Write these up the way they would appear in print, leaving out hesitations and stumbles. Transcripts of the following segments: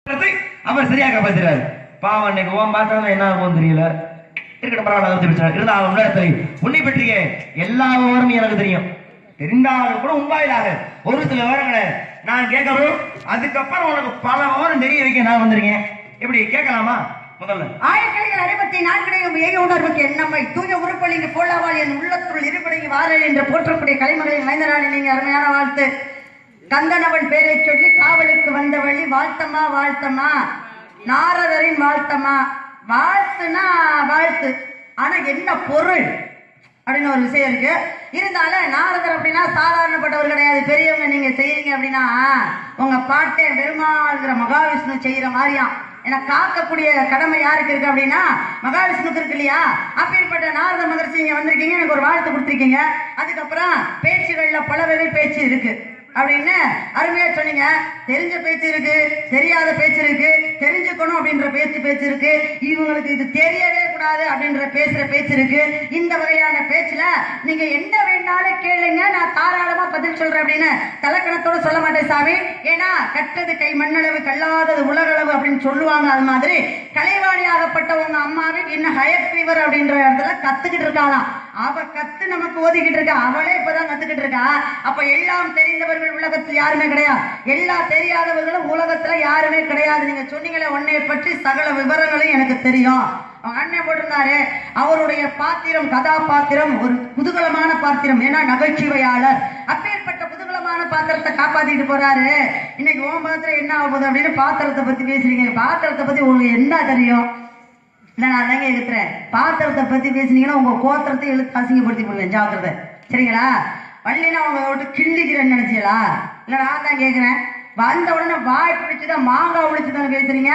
அவர் சரியா காப்பாத்துறாரு. பாவம் இன்னைக்கு ஓம் பார்த்தா என்ன ஆகும் தெரியல. இருக்கட்டும் பரவாயில்ல, இருந்தாலும் முன்னேறத்தை உன்னை பற்றிய எல்லா விவரமும் எனக்கு தெரியும். தெரிந்தாலும் கூட உண்மையிலாக ஒரு சில விவரங்களை நான் கேட்கணும். அதுக்கப்புறம் உனக்கு பல விவரம் தெரிய வைக்க நான் வந்திருக்கேன். எப்படி கேட்கலாமா? முதல்ல ஆயக்கலைகள் அறிவத்தை நாட்களையும் ஏக உணர்வுக்கு நம்மை தூய உருப்பலிங்க போலாவால் என் உள்ளத்துள் இருப்படைக்கு வாரல் என்று போற்றக்கூடிய கலைமகளின் மைந்தராணி நீங்க அருமையான வாழ்த்து. கந்தனவன் பேரை சொல்லி காவலுக்கு வந்த வழி வாழ்த்தமா வாழ்த்தமா, நாரதரின் வாழ்த்தமா. வாழ்த்துனா வாழ்த்து, ஆனா என்ன பொருள் அப்படின்னு ஒரு விஷயம் இருக்கு. இருந்தாலும் நாரதர் அப்படின்னா சாதாரணப்பட்டவர் கிடையாது, பெரியவங்க. நீங்க செய்யறீங்க அப்படின்னா உங்க பாட்டை பெருமாள்ங்கிற மகாவிஷ்ணு செய்யற மாதிரியாம். ஏன்னா காக்கக்கூடிய கடமை யாருக்கு இருக்கு அப்படின்னா மகாவிஷ்ணுக்கு இருக்கு இல்லையா? அப்பேற்பட்ட நாரத மகர்ஷி நீங்க வந்திருக்கீங்க, எனக்கு ஒரு வாழ்த்து கொடுத்துருக்கீங்க. அதுக்கப்புறம் பேச்சுகள்ல பல வகை பேச்சு இருக்கு அப்படின்னு அருமையா சொன்னீங்க. தெரிஞ்ச பேச்சு இருக்கு, தெரியாத பேச்சு இருக்கு, தெரிஞ்சுக்கணும் அப்படின்ற பேச்சு இருக்கு, இவங்களுக்கு இது தெரியவே கூடாது அப்படின்ற பேசுற பேச்சு இருக்கு. இந்த வகையான பேச்சுல நீங்க என்ன வேணாலும் கேளுங்க, நான் தாராளமா பதில் சொல்றேன் அப்படின்னு தலக்கணத்தோட சொல்ல மாட்டேன் சாமி. ஏன்னா கற்றது கை மண்ணளவு கல்லாதது உலகளவு அப்படின்னு சொல்லுவாங்க. அது மாதிரி கலைவாணி ஆகப்பட்டவங்க அம்மாவே இன்னும் ஹயர் ஃபீவர் அப்படின்ற இடத்துல கத்துக்கிட்டு இருக்காளாம். அவ கத்து நமக்கு ஓதிக்கிட்டு இருக்கா, அவளே இப்பதான் கத்துக்கிட்டு இருக்கா. அப்ப எல்லாம் தெரிந்தவர்கள் உலகத்தில் யாருமே கிடையாது, எல்லா தெரியாதவர்களும் உலகத்துல யாருமே கிடையாது. நீங்க சொன்னீங்களே உன்னை பற்றி சகல விவரங்களும் எனக்கு தெரியும். அவங்க அண்ணன் போட்டிருந்தாரு, அவருடைய பாத்திரம் கதாபாத்திரம் ஒரு குதூகலமான பாத்திரம். ஏன்னா நகைச்சுவையாளர். அப்பேற்பட்ட குதூகலமான பாத்திரத்தை காப்பாத்திட்டு போறாரு. இன்னைக்கு உன் பாத்திரம் என்ன ஆகுது அப்படின்னு பாத்திரத்தை பத்தி பேசுறீங்க. பாத்திரத்தை பத்தி உங்களுக்கு என்ன தெரியும்? இல்ல நான் தாங்க இருக்கிறேன். பாத்திரத்தை பத்தி பேசுனீங்கன்னா உங்க கோத்திரத்தை எழுத்து அசிங்கப்படுத்தி போடுவேன், ஜாக்கிரதை. சரிங்களா? வள்ளினா அவங்க விட்டு கிள்ளிக்கிறேன்னு நினைச்சீங்களா? இல்ல நான் தான் கேட்கிறேன். வந்த உடனே வாய் பிடிச்சுதான் மாங்காய் உழிச்சுதான் பேசுறீங்க.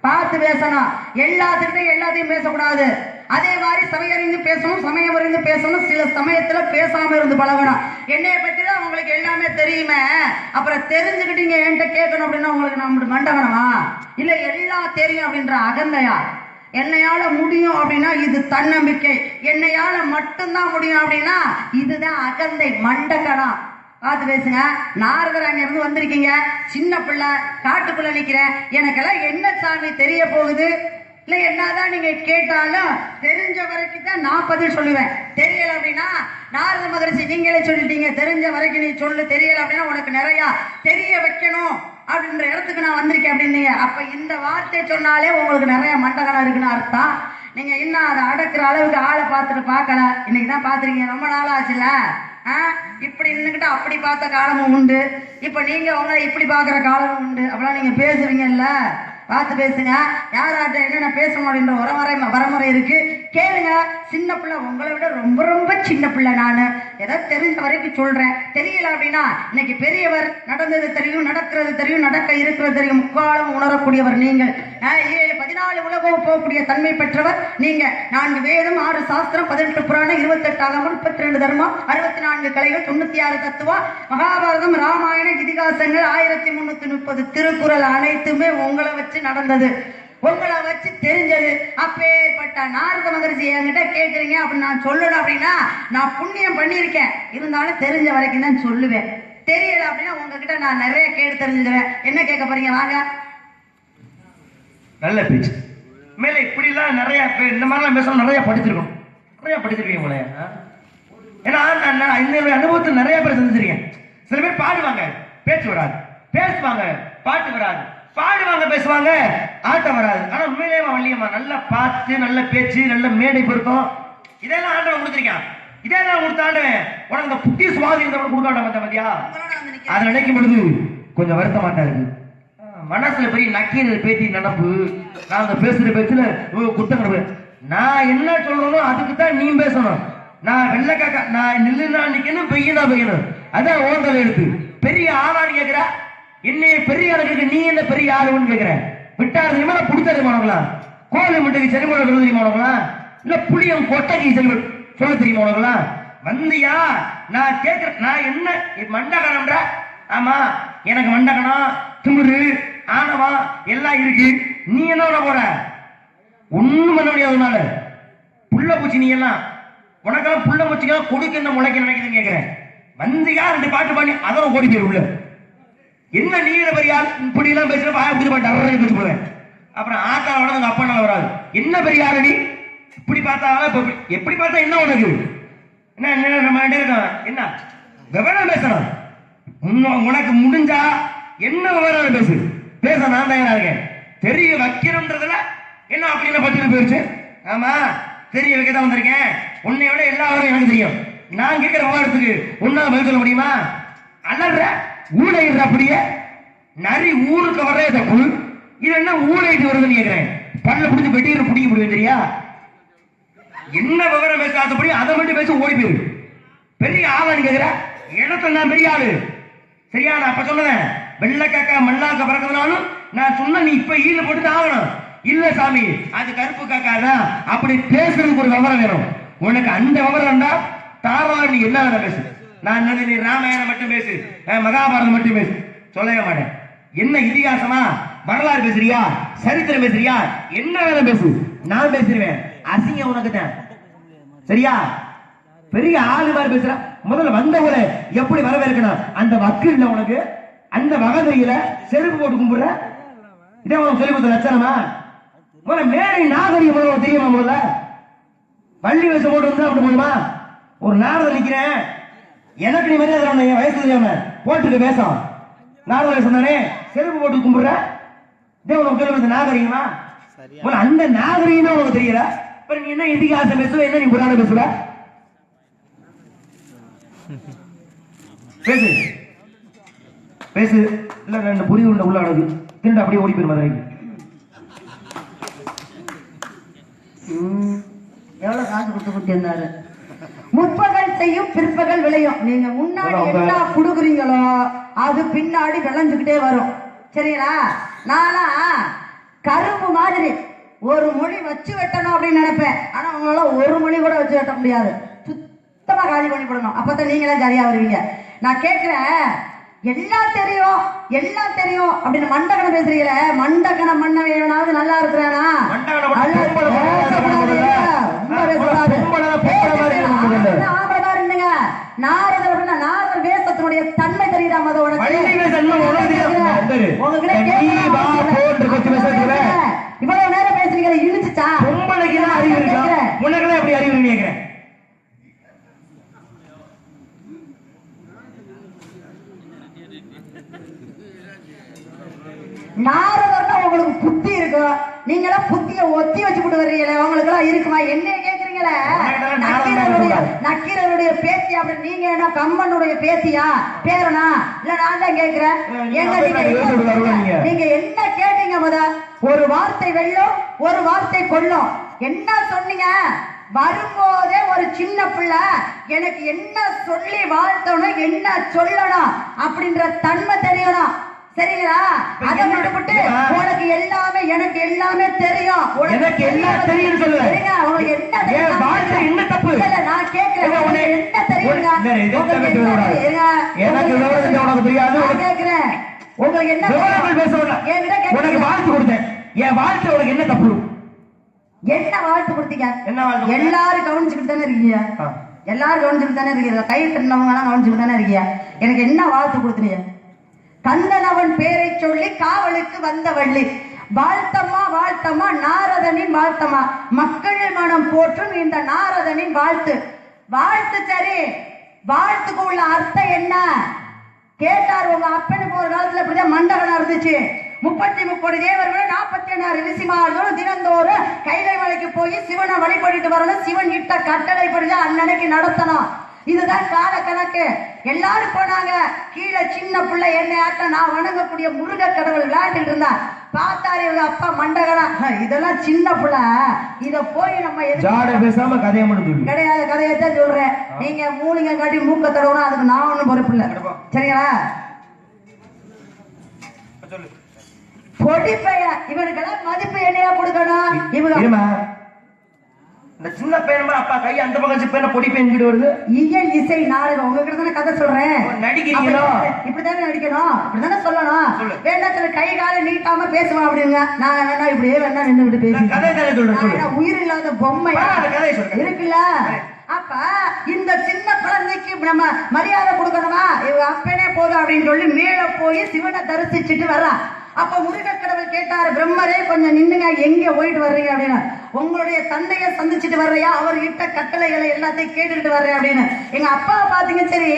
பார்த்து பேசணும். எல்லாத்துக்கிட்டையும் எல்லாத்தையும் பேசக்கூடாது. அதே மாதிரி சமையறிந்து பேசணும், சமயம் அறிந்து பேசணும். சில சமயத்துல பேசாம இருந்து பழகணும். என்னைய பத்தி தான் உங்களுக்கு எல்லாமே தெரியுமே, அப்புறம் தெரிஞ்சுக்கிட்டீங்க என்கிட்ட கேட்கணும் அப்படின்னா உங்களுக்கு நம்மளுக்கு மண்டகணமா? இல்ல எல்லாம் தெரியும் அப்படின்ற அகந்தையா? என்னையால முடியும் அப்படின்னா இது தன்னம்பிக்கை, என்னையால மட்டும்தான் முடியும் அப்படின்னா இதுதான் அகந்தை, மண்டகணம். பார்த்து பேசுங்க. நாரதர் அங்க இருந்து வந்திருக்கீங்க, சின்ன பிள்ளை காட்டுக்குள்ள நிக்கிறேன், எனக்கெல்லாம் என்ன சாமி தெரிய போகுது? இல்ல என்னதான் நீங்க கேட்டாலும் தெரிஞ்ச வரைக்கும் தான் நான் பதில் சொல்லுவேன். தெரியல அப்படின்னா நாரத மகரிஷி நீங்களே சொல்லிட்டீங்க, தெரிஞ்ச வரைக்கும் நீ சொல்லு, தெரியல அப்படின்னா உனக்கு நிறைய தெரிய வைக்கணும் அப்படின்ற இடத்துக்கு நான் வந்திருக்கேன் அப்படின்னீங்க. அப்ப இந்த வார்த்தை சொன்னாலே உங்களுக்கு நிறைய மண்டகனம் இருக்குன்னு அர்த்தம். நீங்க இன்னும் அதை அடக்குற அளவுக்கு ஆளை பார்த்துட்டு பார்க்கல. இன்னைக்குதான் பாத்துருக்கீங்க, ரொம்ப நாள் ஆச்சுல. இப்படி நின்னுக்கிட்டு அப்படி பார்த்த காலமும் உண்டு, இப்ப நீங்க உங்களை இப்படி பாக்குற காலமும் உண்டு. அப்பெல்லாம் நீங்க பேசுவீங்கல்ல, பார்த்து பேசுங்க. யாராட்ட என்னென்ன பேசணும் அப்படின்ற வரமுறை இருக்கு, கேளுங்க. சின்ன பிள்ளை, உங்களை விட ரொம்ப ரொம்ப சின்ன பிள்ளை நானு. ஏதாவது தெரிஞ்ச வரைக்கும் சொல்றேன். தெரியல அப்படின்னா இன்னைக்கு பெரியவர், நடந்தது தெரியும், நடக்கிறது தெரியும், நடக்க இருக்கிறது தெரியும், முக்காலம் உணரக்கூடியவர் நீங்கள். 14 உலகம் போகக்கூடிய தன்மை பெற்றவர் நீங்க. 4 வேதம், 6 சாஸ்திரம், 18 புராணம், 28 ஆகமம், 32 தர்மம், 64 கலைகள், 96 தத்துவம், மகாபாரதம், ராமாயணம், இதிகாசங்கள், 1330 திருக்குறள் அனைத்துமே உங்களை வச்சு நடந்தது, உங்களை வச்சு தெரிஞ்சது. அப்பேற்பட்ட நாரத மகரிஷி என்கிட்ட கேட்குறீங்க அப்படின்னு நான் சொல்லணும் அப்படின்னா நான் புண்ணியம் பண்ணியிருக்கேன். இருந்தாலும் தெரிஞ்ச வரைக்கும் தான் சொல்லுவேன். தெரியல அப்படின்னா உங்ககிட்ட நான் நிறைய கேட்டு தெரிஞ்சுக்கிறேன். என்ன கேட்க போறீங்க? வாங்க. நல்ல பேச்சு. மேல இப்படி எல்லாம் நிறைய இந்த மாதிரிலாம் பேசணும். நிறைய படிச்சிருக்கோம், நிறைய படிச்சிருக்கீங்க போல. ஏன்னா நான் இந்த அனுபவத்தில் நிறைய பேர் செஞ்சிருக்கேன். சில பேர் பாடுவாங்க, பேச்சு வராது, பேசுவாங்க, பாட்டு வராது, பாடுவாங்க, பேசுவாங்க, ஆட்டம் வராது. ஆனா உண்மையிலேயே வள்ளியம்மா நல்ல பாட்டு, நல்ல பேச்சு, நல்ல மேடை பொருத்தம், இதெல்லாம் ஆண்டவன் கொடுத்துருக்கான். இதெல்லாம் கொடுத்த ஆண்டவன் உனக்கு இந்த புத்தி சுவாதி இருந்தவங்க கொடுக்க மாட்டேன் மத்தியா. அதை நினைக்கும் பொழுது கொஞ்சம் வருத்தமாட்டா இருக்கு. மனசுல பெரிய நக்கீர பேட்டி நினப்பு. நான் அந்த பேசுற பேச்சுல குத்தம். நான் என்ன சொல்றேனோ அதுக்கு தான் நீ பேசணும். நான் வெள்ளக்காக்கா, நான் நில்லுனா நிக்கணும், பெய்யனா பெய்யணும். அதான் ஓந்தல் எடுத்து பெரிய ஆளான்னு கேட்கிற. என்னைய பெரிய ஆளுக்கு நீ என்ன பெரிய ஆளுன்னு கேட்கிற? விட்டாரு தெரியுமா, புடிச்ச தெரியுமானங்களா? கோழி முட்டைக்கு செறிமுறை சொல்ல தெரியுமானங்களா? இல்ல புளியம் கொட்டைக்கு செறிமுறை சொல்ல தெரியுமானங்களா? வந்தியா? நான் கேட்கிறேன், நான் என்ன மண்டகணம்ன்ற? ஆமா, எனக்கு மண்டகணம், திமிரு, ஆணவா எல்லாம் இருக்கு. நீ என்ன பண்ண போற? ஒண்ணும் பண்ண முடியாதுனால புள்ள பூச்சி. நீ எல்லாம் உனக்கெல்லாம் புள்ள பூச்சிக்கெல்லாம் கொடுக்க முளைக்க நினைக்குதுன்னு கேட்கிறேன். வந்தியா? 2 பாட்டு பாடி அதோட ஓடி போயிரு உள்ள. என்ன நீர பெரியார் இப்படி எல்லாம் பேசுற வாய பிடிச்சு போய் பேசி போவேன். அப்புறம் ஆத்தால வளர்ந்து அப்பா நாள் வராது. என்ன பெரியார் நீ இப்படி பார்த்தாலும் எப்படி பார்த்தா என்ன உனக்கு என்ன நம்ம இருக்கோம் என்ன விவரம் பேசணும். உனக்கு முடிஞ்சா என்ன விவரம் பேசு பேச நான் தான் இருக்கேன். தெரிய வைக்கணும்ன்றதுல என்ன அப்படின்னு பட்டு போயிருச்சு. ஆமா தெரிய வைக்க தான் வந்திருக்கேன். உன்னை விட எல்லா வரையும் எனக்கு தெரியும். நான் கேட்கிற விவரத்துக்கு உன்னால பதில் சொல்ல முடியுமா? அலற ஊழையிடுற அப்படியே நரி ஊருக்கு வர்றே தப்பு. இது என்ன ஊழையிட்டு வருதுன்னு கேட்கிறேன். பல்ல பிடிச்சி வெட்டிட்டு பிடிக்க முடியும் தெரியா? என்ன விவரம் பேசாதபடி அதை மட்டும் பேச ஓடி போயிரு. பெரிய ஆளான்னு கேட்கிற இடத்துல நான் பெரிய ஆளு சரியா? நான் அப்ப சொன்னேன் வெள்ளக்காக்கா மண்ணாக்க பறக்கிறதுனாலும் நான் சொன்ன நீ இப்ப ஈடு போட்டு ஆகணும். இல்ல சாமி அது கருப்பு காக்கா தான் அப்படி பேசுறதுக்கு ஒரு விவரம் வேணும். உனக்கு அந்த விவரம் தான் தாராள நீ என்ன வேலை பேசு. நான் நீ ராமாயணம் மட்டும் பேசு மகாபாரதம் மட்டும் பேசு சொல்லவே மாட்டேன். என்ன இதிகாசமா வரலாறு பேசுறியா சரித்திரம் பேசுறியா என்ன வேலை பேசு நான் பேசிடுவேன். அசிங்கம் உனக்கு தான் சரியா? பெரிய ஆளு மாதிரி பேசுற. முதல்ல வந்தவங்களை எப்படி வரவேற்கணும் அந்த வக்கு இல்ல உனக்கு. அந்த வகதையில செருப்பு போட்டு கும்பிடுற இதே உனக்கு சொல்லி கொடுத்த லட்சணமா? முதல்ல மேடை நாகரிகம் தெரியுமா? முதல்ல பள்ளி வயசு போட்டு வந்தா அப்படி போதுமா? ஒரு நாரத நிக்கிறேன் எனக்கு நீ மரியாதை என் வயசு தெரியாம போட்டுக்கு பேசும். நாரத வயசு தானே செருப்பு போட்டு கும்பிடுற இதே உனக்கு சொல்லி கொடுத்த நாகரிகமா? அந்த நாகரிகமே உனக்கு தெரியல. நீ என்ன இதிகாசம் பேசுவ என்ன நீ புராணம் பேசுவ? பேசு பேசு. இல்ல ரெண்டு புரிவு உள்ள அடகு திண்டு அப்படியே ஓடி போயிரு மதுரைக்கு. எவ்வளவு காசு கொடுத்து கொடுத்து இருந்தாரு. முற்பகல் செய்யும் பிற்பகல் விளையும். நீங்க முன்னாடி என்ன குடுக்குறீங்களோ அது பின்னாடி விளைஞ்சுக்கிட்டே வரும் சரிங்களா? நானா கரும்பு மாதிரி ஒரு மொழி வச்சு வெட்டணும் அப்படின்னு நினைப்பேன். ஆனா உங்களால ஒரு மொழி கூட வச்சு வெட்ட முடியாது. சுத்தமா காலி பண்ணி போடணும். அப்பதான் நீங்க எல்லாம் சரியா வருவீங்க. நான் கேட்கிறேன் எல்லாம் தெரியும் எல்லாம் தெரியும் அப்படின்னு மண்டகணம் பேசுறீங்களே. மண்டகணம் மண்ண வேணாவது நல்லா இருக்கிறானா? நாரதர் வேஷத்தினுடைய தன்மை தெரியுதா? மத இவ்வளவு நேரம் பேசுறீங்க இழுச்சுச்சா? உனக்கு எப்படி அறிவு கேட்கிறேன். நாரதர்னா உங்களுக்கு புத்தி இருக்கும். நீங்க எல்லாம் புத்திய ஒத்தி வச்சுக்கிட்டு வர்றீங்களே உங்களுக்கு எல்லாம் இருக்குமா? என்ன கேக்குறீங்களே? நக்கீரருடைய பேத்தி அப்படி நீங்க என்ன கம்மனுடைய பேத்தியா பேரனா? இல்ல நான் தான் கேக்குறேன். நீங்க என்ன கேட்டீங்க? முத ஒரு வார்த்தை வெல்லும் ஒரு வார்த்தை கொல்லும். என்ன சொன்னீங்க? வரும்போதே ஒரு சின்ன பிள்ளை எனக்கு என்ன சொல்லி வாழ்த்தணும் என்ன சொல்லணும் அப்படின்ற தன்மை தெரியணும் சரிங்களா? அதை விட்டுவிட்டு உனக்கு எல்லாமே எனக்கு எல்லாமே தெரியும் எனக்கு எல்லாம் தெரியும் சொல்லுங்க. உங்களுக்கு என்ன தெரியும்? என்ன தப்பு? நான் கேட்கிறேன் என்ன தெரியுங்க? எனக்கு உனக்கு தெரியாது. கேட்கிறேன் உங்களுக்கு என்ன உனக்கு வாழ்த்து கொடுத்தேன். என் வாழ்த்து உனக்கு என்ன தப்பு? என்ன வாழ்த்து கொடுத்தீங்க? என்ன வாழ்த்து? எல்லாரும் கவனிச்சுக்கிட்டு தானே இருக்கீங்க. எல்லாரும் கவனிச்சுக்கிட்டு தானே இருக்கீங்க. கை தட்டினவங்க எல்லாம் கவனிச்சுக்கிட்டு தானே இருக்கீங்க. எனக்கு என்ன வாழ்த்து கொடுத்தீங்க? கந்தனவன் பேரை சொல்லி காவலுக்கு வந்த வள்ளி வாழ்த்தம்மா வாழ்த்தம்மா நாரதனின் வாழ்த்தம்மா மக்கள் மனம் போற்றும் இந்த நாரதனின் வாழ்த்து. வாழ்த்து சரி, வாழ்த்துக்கு உள்ள அர்த்தம் என்ன கேட்டார். உங்க அப்பனுக்கு ஒரு காலத்துல இப்படிதான் மண்டகனா இருந்துச்சு. 33 தேவர்கள் 46 ரிஷிமார்களும் தினந்தோறும் கைலை மலைக்கு போய் சிவனை வழிபடிட்டு வரணும். சிவன் இட்ட கட்டளைப்படி அன்னன்னைக்கு நடத்தணும். இதுதான் கால கணக்கு. எல்லாரும் போனாங்க. கீழே சின்ன பிள்ளை என்ன ஆட்ட நான் வணங்கக்கூடிய முருக கடவுள் விளையாண்டுட்டு இருந்தா பார்த்தாரு இவங்க அப்பா மண்டகனா. இதெல்லாம் சின்ன பிள்ளை இத போய் நம்ம பேசாம கதையை மட்டும் கிடையாது. கதையத்தான் சொல்றேன். நீங்க மூலிகை காட்டி மூக்க தடவுனா அதுக்கு நான் ஒண்ணும் பொறுப்பு இல்லை சரிங்களா? பொடி பையன் இவனுக்கெல்லாம் மதிப்பு என்னையா கொடுக்கணும்? இவங்க இந்த சின்ன பையன் அப்பா கை அந்த பக்கம் பையன் பொடி பையன் வருது. இயல் இசை நாடகம் உங்ககிட்ட தானே கதை சொல்றேன். நடிக்கிறீங்களோ? இப்படிதானே நடிக்கணும். இப்படிதானே சொல்லணும். வேணா சில கை கால நீட்டாம பேசுவான் அப்படிங்க. நான் வேணா இப்படியே வேணா நின்று பேசி கதை சொல்றேன். உயிர் இல்லாத பொம்மை இருக்குல்ல அப்ப இந்த சின்ன குழந்தைக்கு நம்ம மரியாதை கொடுக்கணுமா, இவங்க அப்பனே போதும் அப்படின்னு சொல்லி மேல போய் சிவனை தரிசிச்சுட்டு வர்றா. அப்ப முருகக்கடவுள் கேட்டாரு, பிரம்மரே கொஞ்சம் நின்னுங்க, எங்க போயிட்டு வர்றீங்க அப்படின்னு. உங்களுடைய தந்தைய சந்திச்சுட்டு வர்றியா, அவர் கிட்ட கட்டளைகளை எல்லாத்தையும் கேட்டுட்டு வர்றேன் அப்படின்னு. எங்க அப்பாவை பாத்தீங்க, சரி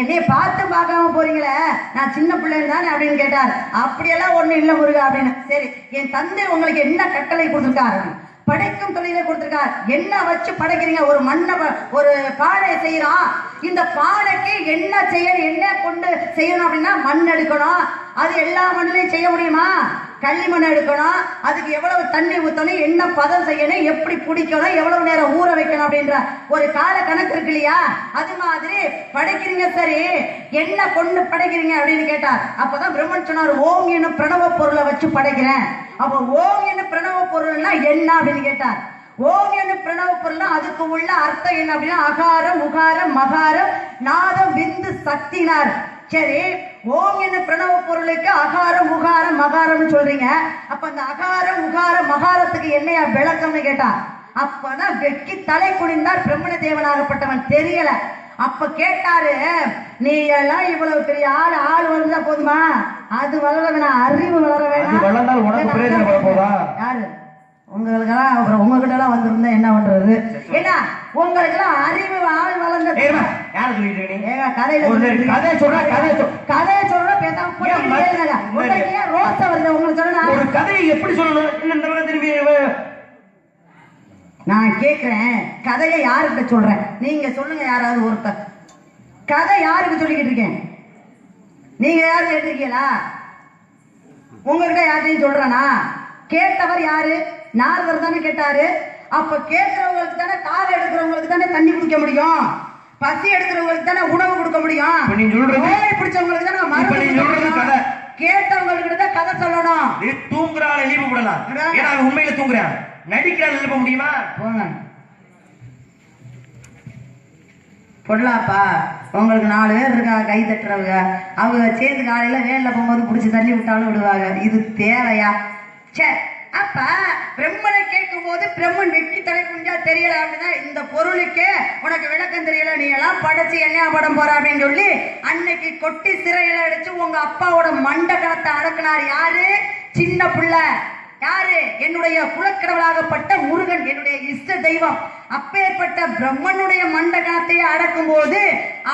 என்னைய பார்த்து பார்க்காம போறீங்களே, நான் சின்ன பிள்ளைங்க தானே அப்படின்னு கேட்டார். அப்படியெல்லாம் ஒண்ணு இல்ல முருகா அப்படின்னு. சரி, என் தந்தை உங்களுக்கு என்ன கட்டளை கொடுத்திருக்காரு, படைக்கும் தொழிலை கொடுத்திருக்கார், என்ன வச்சு படைக்கிறீங்க, ஒரு மண்ணை ஒரு பானை செய்யறோம், இந்த பானைக்கு என்ன செய்யணும், என்ன கொண்டு செய்யணும் அப்படின்னா மண் எடுக்கணும். அது எல்லா மண்ணிலையும் செய்ய முடியுமா, களிமண் எடுக்கணும், அதுக்கு எவ்வளவு தண்ணி ஊற்றணும், என்ன பதம் செய்யணும், எப்படி பிடிக்கணும், எவ்வளவு நேரம் ஊற வைக்கணும் அப்படின்ற ஒரு கால கணக்கு இருக்கு இல்லையா. அது மாதிரி படைக்கிறீங்க, சரி என்ன கொண்டு படைக்கிறீங்க அப்படின்னு கேட்டார். அப்பதான் பிரம்மன் சொன்னார், ஓம் என்னும் பிரணவ பொருளை வச்சு படைக்கிறேன். அப்ப ஓம் என்னும் பிரணவ பொருள்னா என்ன அப்படின்னு கேட்டார். ஓம் என்னும் பிரணவ பொருள்னா அதுக்கு உள்ள அர்த்தம் என்ன அப்படின்னா அகாரம் உகாரம் மகாரம் நாதம் விந்து சக்தினார். சரி, ஓம் என்ன பிரணவ பொருளுக்கு அகாரம் உகாரம் மகாரம்னு சொல்றீங்க, அப்ப அந்த அகாரம் உகாரம் மகாரத்துக்கு என்னையா விளக்கம்னு கேட்டா. அப்பதான் வெட்கி தலை குனிந்தார் பிரம்மண தேவனாகப்பட்டவன். தெரியல. அப்ப கேட்டாரு, நீ எல்லாம் இவ்வளவு பெரிய ஆள் வளர்ந்தா போதுமா, அது வளர வேணாம், அறிவு வளர வேணாம். யாரு உங்களுக்கெல்லாம் அப்புறம் உங்ககிட்ட எல்லாம் வந்திருந்தா என்ன பண்றது, ஏன்னா உங்களுக்கு எல்லாம் அறிவு ஆள் வளர்ந்த கதையை சொல்ற பேசாம ரோசா வருது உங்களுக்கு சொல்ல. ஒரு கதையை எப்படி சொல்லணும் நான் கேக்குறேன், கதையை யாருக்கிட்ட சொல்றேன், நீங்க சொல்லுங்க. யாராவது ஒருத்தர் கதை யாருக்கு சொல்லிக்கிட்டு இருக்கேன், நீங்க யாரும் கேட்டிருக்கீங்களா, உங்ககிட்ட யார்ட்டையும் சொல்றேனா, கேட்டவர் யாரு, நாரதர் தானே கேட்டாரு. அப்ப கேட்கிறவங்களுக்கு தானே, தாகம் எடுக்கிறவங்களுக்கு தானே தண்ணி குடிக்க முடியும், பசி எடுக்கிறவங்களுக்கு தானே உணவு கொடுக்க முடியும், நோய் பிடிச்சவங்களுக்கு தானே மருந்து, கேட்டவங்களுக்கு தான் கதை சொல்லணும். தூங்குறாள் எழுப்ப விடலாம், ஏன்னா உண்மையில தூங்குறான், நடிக்கிறாள் எழுப்ப முடியுமா, போங்க பொருளாப்பா. உங்களுக்கு 4 பேர் இருக்காங்க கை தட்டுறவங்க, அவங்க சேர்ந்து காலையில வேலைல போகும்போது பிடிச்சி தள்ளி விட்டாலும் விடுவாங்க, இது தேவையா. சரி, அப்ப பிரம்மனை கேட்கும் போது பிரம்மன் வெட்டி தலை குஞ்சா தெரியல அப்படின்னா இந்த பொருளுக்கு உனக்கு விளக்கம் தெரியல, நீ எல்லாம் படைச்சு என்ன படம் போற அப்படின்னு சொல்லி அன்னைக்கு கொட்டி சிறையில அடிச்சு உங்க அப்பாவோட மண்டகத்தை அடக்குனார். யாரு, சின்ன பிள்ளை. யாரு, என்னுடைய குலக்கடவுளாகப்பட்ட முருகன், என்னுடைய இஷ்ட தெய்வம். அப்பேற்பட்ட பிரம்மனுடைய மண்டகத்தை அடக்கும் போது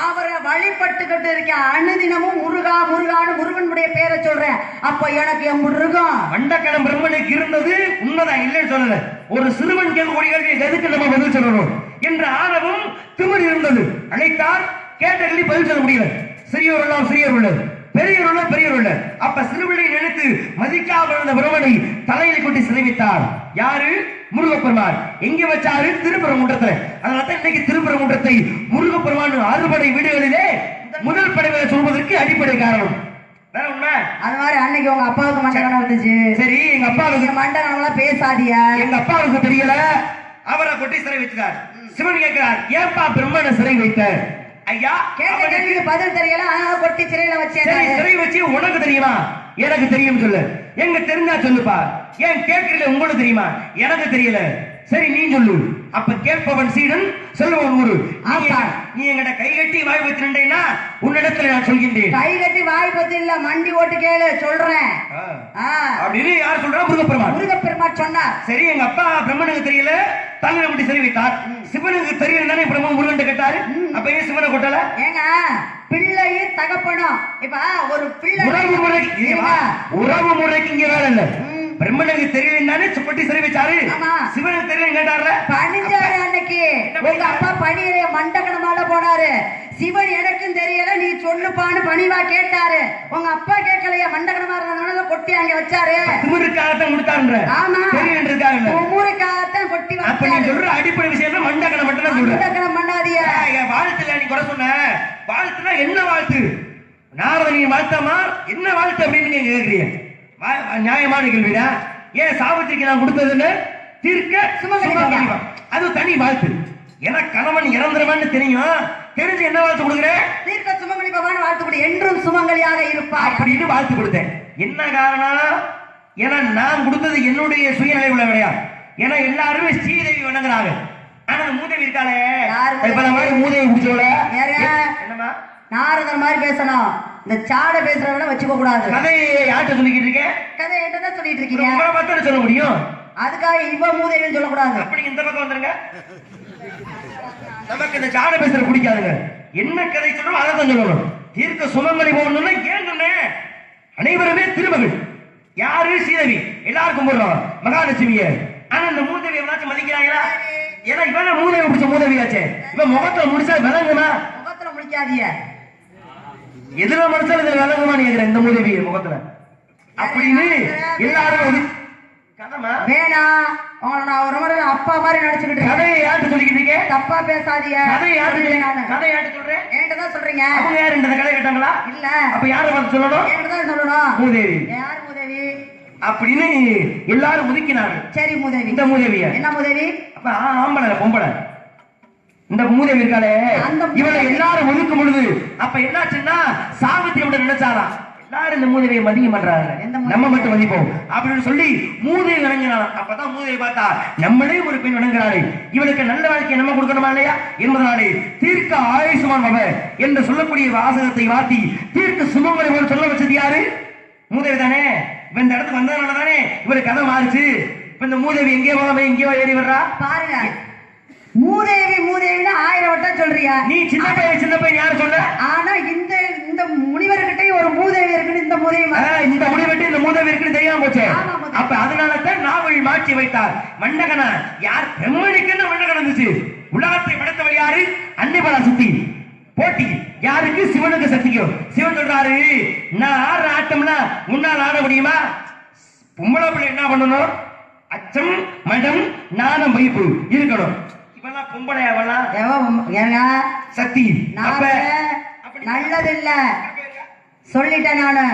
அவரை வழிபட்டுக்கிட்டு இருக்க அனுதினமும் முருகா முருகான்னு முருகனுடைய பேரை சொல்றேன். அப்ப எனக்கு என் முருகன் மண்டகணம் பிரம்மனுக்கு இருந்தது உண்மைதான், இல்லைன்னு சொல்லல. ஒரு சிறுவன் கேட்கக்கூடிய எதுக்கு நம்ம பதில் சொல்லணும் என்ற ஆணவம் திமிர் இருந்தது. அழைத்தார், கேட்டகளி பதில் சொல்ல முடியல. சிறியோரெல்லாம் சிறியோர் உள்ளது, பெரியவருள்ள பெரியவருள்ள. அப்ப சிறுவினை நினைத்து மதிக்காம இருந்த பிரம்மனை தலையில கொட்டி சிறைவித்தார். யாரு, முருகப்பெருமான். எங்க வச்சாரு, திருப்பரங்குன்றத்துல. அதனால இன்னைக்கு திருப்பரங்குன்றத்தை முருகப்பெருமான் 6 படை வீடுகளிலே முதல் படைகளை சொல்வதற்கு அடிப்படை காரணம். அது மாதிரி அன்னைக்கு உங்க அப்பாவுக்கு மண்டகணம் இருந்துச்சு. சரி, எங்க அப்பாவுக்கு மண்டகணம் எல்லாம் பேசாதியா, எங்க அப்பாவுக்கு தெரியல, அவரை கொட்டி சிறை வச்சார். சிவன் கேட்கிறார், ஏன்பா பிரம்மனை சிறை வைத்த? ஐயா, கேள்விக்கு பதில் தெரியல, அதனால கொட்டி சிறையில வச்சேன். சிறை வச்சு உனக்கு தெரியுமா, எனக்கு தெரியும் சொல்லு. எங்க தெரிஞ்சா சொல்லுப்பா. ஏன் கேட்கல, உங்களுக்கு தெரியுமா, எனக்கு தெரியல. சரி நீ சொல்லு. அப்ப கேட்பவன் சீடன், சொல்லுவன் குரு. நீ எங்கிட்ட கை கட்டி வாய் பத்தினா உன்னிடத்துல நான் சொல்கின்றேன். கை கட்டி வாய் பத்தி இல்ல, மண்டி ஓட்டு கேளு சொல்றேன் அப்படின்னு யார் சொல்றா, முருகப்பெருமான். முருகப்பெருமான் சொன்னார். சரி, எங்க அப்பா பிரம்மனுக்கு தெரியல, தலையில கொட்டி சிறை வைத்தார். சிவனுக்கு தெரியல தானே பிரம்மன் முருகன் கேட்டாரு. அப்ப ஏன் சிவனை கொட்டல? ஏங்க பிள்ளையும் தகப்பனும் இப்ப ஒரு பிள்ளை உறவு முறைக்கு இங்க வேலை இல்ல. பிரம்மனுக்கு தெரியலன்னு சுப்பட்டி சிறை வச்சாரு, சிவனுக்கு தெரியல கேட்டாரு. பணிஞ்சாரு அன்னைக்கு உங்க அப்பா பணியில மண்டகணமால போனாரு. சிவன் எனக்கும் தெரியல, நீ சொல்லுப்பான்னு பணிவா கேட்டாரு. உங்க அப்பா கேட்கலையா, மண்டகணமா இருந்ததுனால கொட்டி அங்க வச்சாரு. குமுருக்காகத்தான் கொடுத்தாருன்ற. ஆமா, தெரியலன்றதுக்காக குமுருக்காகத்தான் கொட்டி வச்சாரு. அப்ப நீ சொல்ற அடிப்படை விஷயம் மண்டகணம் மட்டும் தான் சொல்ற. மண்டகணம் பண்ணாதீங்க. வாழ்த்துல நீ குறை சொன்ன, வாழ்த்துனா என்ன வாழ்த்து? நாரதனின் வாழ்த்தமா என்ன வாழ்த்து அப்படின்னு நீங்க கேக்குறீங்க. நியாயமான கேள்விடா. ஏன் சாவித்திரிக்கு நான் கொடுத்ததுன்னு தீர்க்க சுமங்கலி, அது தனி வாழ்த்து. எனக்கு கணவன் இறந்துருவான்னு தெரியும், தெரிஞ்சு என்ன வாழ்த்து கொடுக்குறேன்? தீர்க்க சுமங்கலி பகவான் வாழ்த்து கொடு, என்றும் சுமங்கலியாக இருப்பார் அப்படின்னு வாழ்த்து கொடுத்தேன். என்ன காரணம்? ஏன்னா நான் கொடுத்தது என்னுடைய சுயநிலைவுல கிடையாது. ஏன்னா எல்லாருமே ஸ்ரீதேவி வணங்குறாங்க. ஆனா அந்த மூதேவி இருக்காளே, யாரு மூதேவி? இப்ப அந்த மாதிரி மூதேவி குடிச்சோல யாருங்க? என்னமா நாரதர் மாதிரி பேசணும். இந்த சாடை பேசுறவன வச்சுக்க கூடாது. கதையை யார்கிட்ட சொல்லிக்கிட்டு இருக்கேன்? கதை என்கிட்ட தான் சொல்லிட்டு இருக்கீங்க. உங்களை பார்த்தா சொல்ல முடியும். அதுக்காக இவ மூதேவின்னு சொல்லக்கூடாது. அப்படி இந்த பக்கம் வந்துருங்க. நமக்கு இந்த சாடை பேசுற பிடிக்காதுங்க. என்ன கதை சொல்றோம் அதை தான் சொல்லணும். தீர்க்க சுமங்கலி போகணும்னா ஏன் சொன்னேன்? அனைவருமே திருமகள். யாரு? சீதேவி. எல்லாரும் கும்பிடுறோம் மகாலட்சுமிய. ஆனா இந்த மூதேவி எவனாச்சும் மதிக்கிறாங்களா? ஏன்னா இவன மூதேவி பிடிச்ச மூதேவியாச்சே. இவன் முகத்துல முடிச்சா விளங்குமா? முகத்துல முடிக்காதீங்க. எதுல முடிச்சாலும் இதுல விளங்குமா நீங்க இந்த மூதேவி முகத்துல அப்படின்னு எல்லாரும் கதமா வேணாம். உங்களை நான் ஒரு முறை அப்பா மாதிரி நடிச்சுக்கிட்டு இருக்கேன். கதையை யார்கிட்ட சொல்லிக்கிட்டு இருக்கேன்? தப்பா பேசாதீங்க. கதையை யார்கிட்ட சொல்றேன்? என்கிட்ட தான் சொல்றீங்க. அவங்க யாரு இந்த கதை கேட்டாங்களா? இல்ல. அப்ப யாரை பார்த்து சொல்லணும்? என்கிட்ட தான் சொல்லணும். மூதேவி. யார் மூதேவி அப்படின்னு எல்லாரும் ஒதுக்கினாங்க. சரி மூதேவி. இந்த மூதேவியா? என்ன மூதேவி? அப்ப ஆம்பளை பொம்பளை இந்த மூதேவி இருக்காளே, இவளை எல்லாரும் ஒதுக்கும் பொழுது அப்ப என்னாச்சுன்னா சாவித்திரியோட நினைச்சாலாம் எல்லாரும் இந்த மூதேவியை மதிக்க மாட்டாங்க, நம்ம மட்டும் மதிப்போம் அப்படின்னு சொல்லி மூதேவி வணங்கினாலும். அப்பதான் மூதேவி பார்த்தா நம்மளே ஒரு பெண் வணங்குறாளே, இவளுக்கு நல்ல வாழ்க்கையை நம்ம கொடுக்கணுமா இல்லையா என்பதனாலே தீர்க்க ஆயுசுமான் அவ என்று சொல்லக்கூடிய வாசகத்தை வாத்தி தீர்க்க சுமங்கலை போல சொல்ல வச்சது யாரு? மூதேவி தானே. இப்ப இந்த இடத்துக்கு வந்ததுனால தானே இவளுக்கு கதை மாறுச்சு. இப்ப இந்த மூதேவி எங்கேயோ போகாம எங்கேயோ ஏறி வர்றா பாருங்க. மூதேவி மூதேவின்னு 1000 வட்டம் சொல்றியா? நீ சின்ன பையன் யாரு சொன்ன? ஆனா இந்த இந்த முனிவர்கிட்டயும் ஒரு மூதேவி இருக்குன்னு இந்த மூதேவி இந்த முடிவெட்டு இந்த மூதேவி இருக்குன்னு தெரியாம போச்சு. அப்ப அதனாலதான் நாவல் மாற்றி வைத்தார். மண்டகனா யார்? பெண்மணிக்கு மண்டகன் இருந்துச்சு. உலகத்தை படைத்தவள் யாரு? அன்னிபலா சுத்தி போட்டி யாருக்கு? சிவனுக்கு சக்திக்கும். சிவன் சொல்றாரு நான் ஆடுற ஆட்டம்னா முன்னால் ஆட முடியுமா? பொம்பளை பிள்ளை என்ன பண்ணணும்? அச்சம் மடம் நாணம் வைப்பு இருக்கணும். இப்பெல்லாம் பொம்பளையா சக்தி நல்லது இல்ல சொல்லிட்டேன் நானு.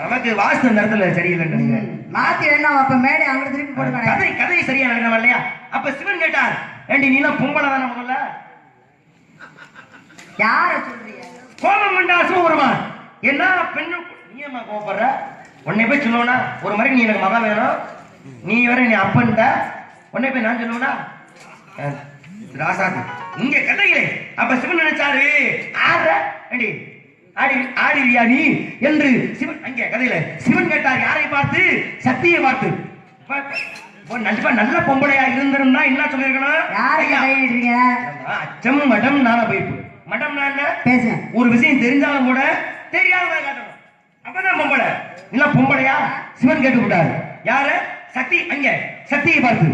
நமக்கு வாஸ்து நேரத்துல சரியில்லை மாத்தி வேணும். அப்ப மேடை அங்க திருப்பி போடுங்க. கதை சரியா நடக்கணும் இல்லையா? அப்ப சிவன் கேட்டார், ஏண்டி நீ எல்லாம் பொம்பளை தானே முதல்ல? யார சொல்றீங்க? கோபம் கொண்டா சிவபெருமான் என்ன பெண்ணு நீ ஏமா கோபப்படுற? உன்னை போய் சொல்லுவனா ஒரு மாதிரி நீ எனக்கு மகன் வேணும், நீ வர நீ அப்பன்ட்ட உன்னை போய் நான் சொல்லுவனா ராசாதி இங்க கதையிலே. அப்ப சிவன் நினைச்சாரு ஆடுற அடி ஆடி ஆடிவியா நீ என்று சிவன் அங்கே கதையில சிவன் கேட்டார். யாரை பார்த்து? சக்தியை பார்த்து. நல்ல பொம்பளையா இருந்திருந்தா என்ன சொல்லிருக்கணும்? அச்சம் மடம் நான பைப்பு. மடம்னா என்ன? பேச ஒரு விஷயம் தெரிஞ்சாலும் கூட தெரியாம காட்டணும். அப்பதான் பொம்பளை. இல்ல பொம்பளையா? சிவன் கேட்டு விட்டாரு. யாரு? சக்தி. அங்க சக்தியை பார்த்து.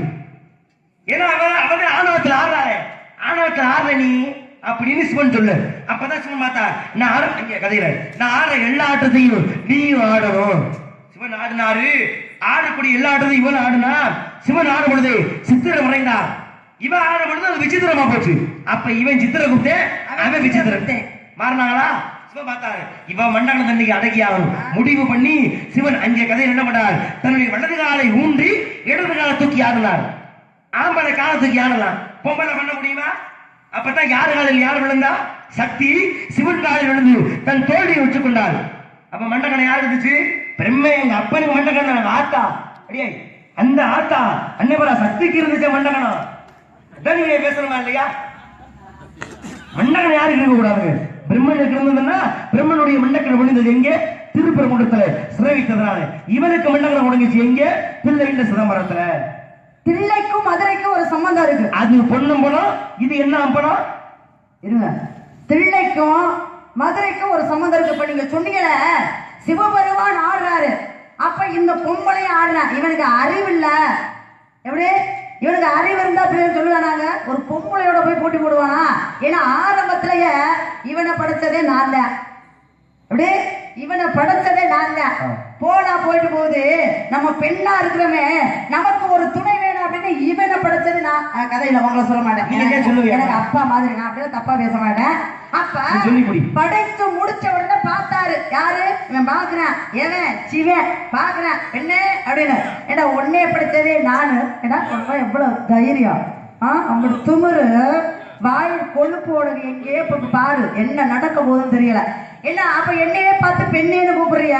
ஏன்னா அவன் ஆணவத்தில் ஆடுறாரு. ஆணவத்தில் ஆடுற நீ அப்படின்னு சிவன் சொல்லு. அப்பதான் சிவன் பார்த்தா நான் ஆட அங்க கதையில நான் ஆடுற எல்லா ஆட்டத்தையும் நீயும் ஆடணும். சிவன் ஆடினாரு. ஆடக்கூடிய எல்லா ஆட்டத்தையும் இவன் ஆடுனா. சிவன் ஆடும் பொழுது சித்திரம் வரைந்தார். இவன் ஆடும் பொழுது அது விசித்திரமா போச்சு. அப்ப இவன் சித்திர கூப்பிட்டு அவன் விசித்திரம் மாறினாங்களா? சிவன் பார்த்தாரு இவன் மண்டல தண்ணிக்கு அடக்கியாகும் முடிவு பண்ணி சிவன் அங்கே கதையில் என்ன பண்ணார்? தன்னுடைய வலது காலை ஊன்றி இடது காலை தூக்கி ஆடினார். ஆம்பளை காலை தூக்கி ஆடலாம், பொம்பளை பண்ண முடியுமா? அப்பதான் யாரு காலில் யார் விழுந்தா? சக்தி சிவன் காலில் விழுந்து தன் தோல்வியை வச்சுக் கொண்டார். அப்ப மண்டகனை யார் இருந்துச்சு? பிரம்மை. எங்க அப்பனுக்கு மண்டகன் ஆத்தா அடியே அந்த ஆத்தா அன்னைபரா சக்திக்கு இருந்துச்சு மண்டகனம். நீங்க பேசணுமா இல்லையா? மண்டகன் யாருக்கு இருக்க கூடாது? பிரம்மனுக்கு இருந்ததுன்னா பிரம்மனுடைய மண்டகன் விழுந்தது எங்கே? திருப்பரங்குன்றத்துல சிறவித்ததுனால. இவனுக்கு மண்டகன் ஒடுங்கிச்சு எங்கே? தில்லையில சிதம்பரத்துல. தில்லைக்கும் மதுரைக்கும் ஒரு சம்பந்தம் இருக்கு. அது பொண்ணும் பணம், இது என்ன பணம்? இருங்க. தில்லைக்கும் மதுரைக்கும் ஒரு சம்பந்தம் இருக்கு. இப்ப நீங்க சொன்னீங்களே சிவபெருமான் ஆடுறாரு, அப்ப இந்த பொம்பளையும் ஆடுறான். இவனுக்கு அறிவு இல்ல. எப்படி? இவனுக்கு அறிவு இருந்தா பேர் சொல்லுவானாங்க? ஒரு பொம்பளையோட போய் போட்டி போடுவானா? ஏன்னா ஆரம்பத்திலேயே இவனை படைச்சதே நான் தான். எப்படி? இவனை படைச்சதே நான் தான். போனா போயிட்டு போகுது. நம்ம பெண்ணா இருக்கிறோமே, நமக்கு ஒரு துணை வேணும் அப்படின்னு இவனை படைச்சது நான். கதையில உங்களை சொல்ல மாட்டேன், எனக்கு அப்பா மாதிரி. நான் அப்படியே தப்பா பேச மாட்டேன். அப்ப படைத்து முடிச்ச உடனே பார்த்தாரு. யாரு? இவன் பாக்குறான். ஏவன் சிவன் பாக்குறான் பெண்ணே அப்படின்னு. ஏன்னா உடனே படைச்சதே நானு. ஏன்னா எவ்வளவு தைரியம்! அவங்களுக்கு துமுறு வாயில் கொழுப்பு ஓடுங்க. எங்கேயே பாரு என்ன நடக்க போகுதுன்னு தெரியல. என்ன அப்ப என்னையே பார்த்து பெண்ணேன்னு கூப்பிடுறிய,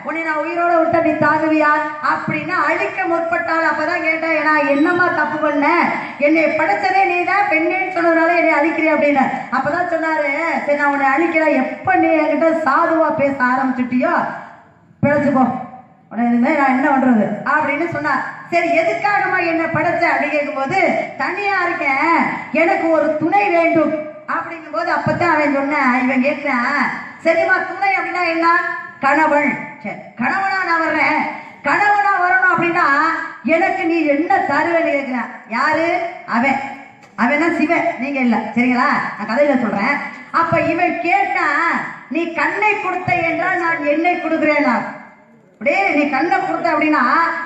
உன்னை நான் உயிரோட விட்ட நீ தாங்குவியா அப்படின்னு அழிக்க முற்பட்டாள். அப்பதான் கேட்டேன், ஏன்னா என்னம்மா தப்பு பண்ண, என்னை படைச்சதே நீதான், பெண்ணேன்னு சொன்னதுனால என்னை அழிக்கிறேன் அப்படின்னு. அப்பதான் சொன்னாரு, சரி நான் உன்னை அழிக்கிறேன், எப்ப நீ என்கிட்ட சாதுவா பேச ஆரம்பிச்சுட்டியோ பிழைச்சுக்கோ, இனிமே நான் என்ன பண்றது அப்படின்னு சொன்னார். சரி எதுக்காகமா என்ன படைச்ச அப்படின்னு கேட்கும்போது, தனியா இருக்கேன், எனக்கு ஒரு துணை வேண்டும் அப்படிங்கும் போது அப்பதான் அவன் சொன்னான். இவன் கேட்கிறான், சரிம்மா துணை அப்படின்னா என்ன? கணவன். சரி கணவனா நான் வர்றேன், கணவனா வரணும் அப்படின்னா எனக்கு நீ என்ன தருவேன்னு கேட்கிறான். யாரு? அவன். அவன் தான் சிவன், நீங்க இல்ல, சரிங்களா? நான் கதையில சொல்றேன். அப்ப இவன் கேட்டான், நீ கண்ணை கொடுத்த என்றால் நான் என்னை கொடுக்கிறேன். அப்படியே நீ கண்ணை கொடுத்த அப்படின்னா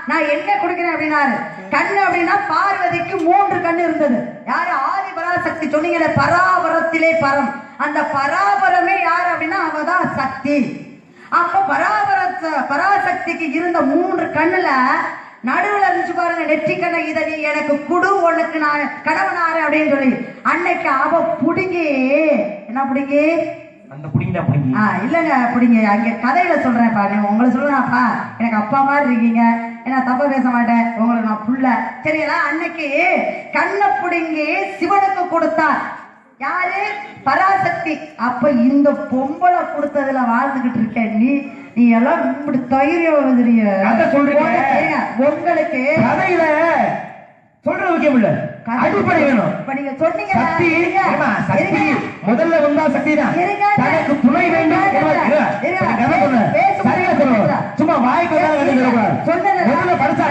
நான் என்ன கொடுக்கிறேன் அப்படின்னாரு. கண்ணு அப்படின்னா பார்வதிக்கு 3 கண்ணு இருந்தது. யாரு? ஆதி பராசக்தி. சொன்னீங்க பராபரத்திலே பரம், அந்த பராபரமே யாரு அப்படின்னா அவதான் சக்தி. அப்ப பராசக்திக்கு இருந்த 3 கண்ணுல நடுவுல இருந்துச்சு பாருங்க நெற்றி கண்ணை, இதை நீ எனக்கு குடு, உனக்கு நான் கணவனாரு அப்படின்னு சொல்லி அன்னைக்கு அவ புடுங்கி, என்ன புடுங்கி? அந்த புடிங்கடா புடிங்கி. இல்லங்க புடிங்க, அங்க கதையில சொல்றேன்ப்பா, உங்களை சொல்றேன்ப்பா, எனக்கு அப்பா மாதிரி இருக்கீங்க, ஏன்னா தப்பா பேச மாட்டேன், உங்களுக்கு நான் புள்ள, சரிங்களா? அன்னைக்கு கண்ணை புடுங்கி சிவனுக்கு கொடுத்தார். யாரு? பராசக்தி. அப்ப இந்த பொம்பளை கொடுத்ததுல வாழ்ந்துகிட்டு இருக்க நீ எல்லாம் இப்படி தைரியம் சொல்றீங்க. உங்களுக்கு கதையில சொல்ற முக்கியம் இல்ல, அடிப்படை வேணும். இப்ப நீங்க சொன்னீங்க சக்தி முதல்ல வந்தா சக்தி தான், தனக்கு துணை வேண்டும். சும்மா வாய்க்கு முதல்ல படிச்சா,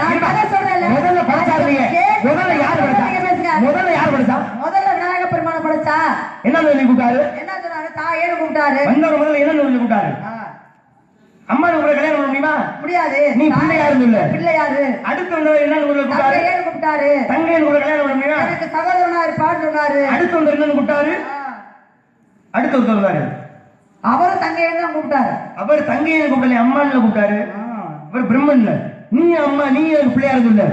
முதல்ல படிச்சாருங்க, முதல்ல யார் படிச்சா? முதல்ல யார் படிச்சா? முதல்ல விநாயக பெருமான படிச்சா. என்ன சொல்லி கூப்பிட்டாரு? என்ன சொன்னாரு? தாயேன்னு கூப்பிட்டாரு. வந்தவர் முதல்ல என்ன சொல்லி கூப்பிட்டாரு? அம்மா உங்களை கல்யாணம் பண்ண முடியுமா? முடியாது. நீ பிள்ளையாரு இல்ல, பிள்ளையாரு. அடுத்து வந்தவர் என்ன கூப்பிட்டாரு? கூப்பிட்டாரு. தங்கையன் கூட கல்யாணம் பண்ண முடியுமா? எனக்கு சகோதரனா இருப்பான்னு சொன்னாரு. அடுத்து வந்தவர் என்ன கூப்பிட்டாரு? அடுத்து வந்தாரு அவரும் தங்கையன் தான் கூப்பிட்டாரு. அவர் தங்கையன் கூப்பிடல, அம்மான்னு கூப்பிட்டாரு. அவர் பிரம்மன் இல்ல, நீ அம்மா, நீ எனக்கு பிள்ளையாரு இல்ல.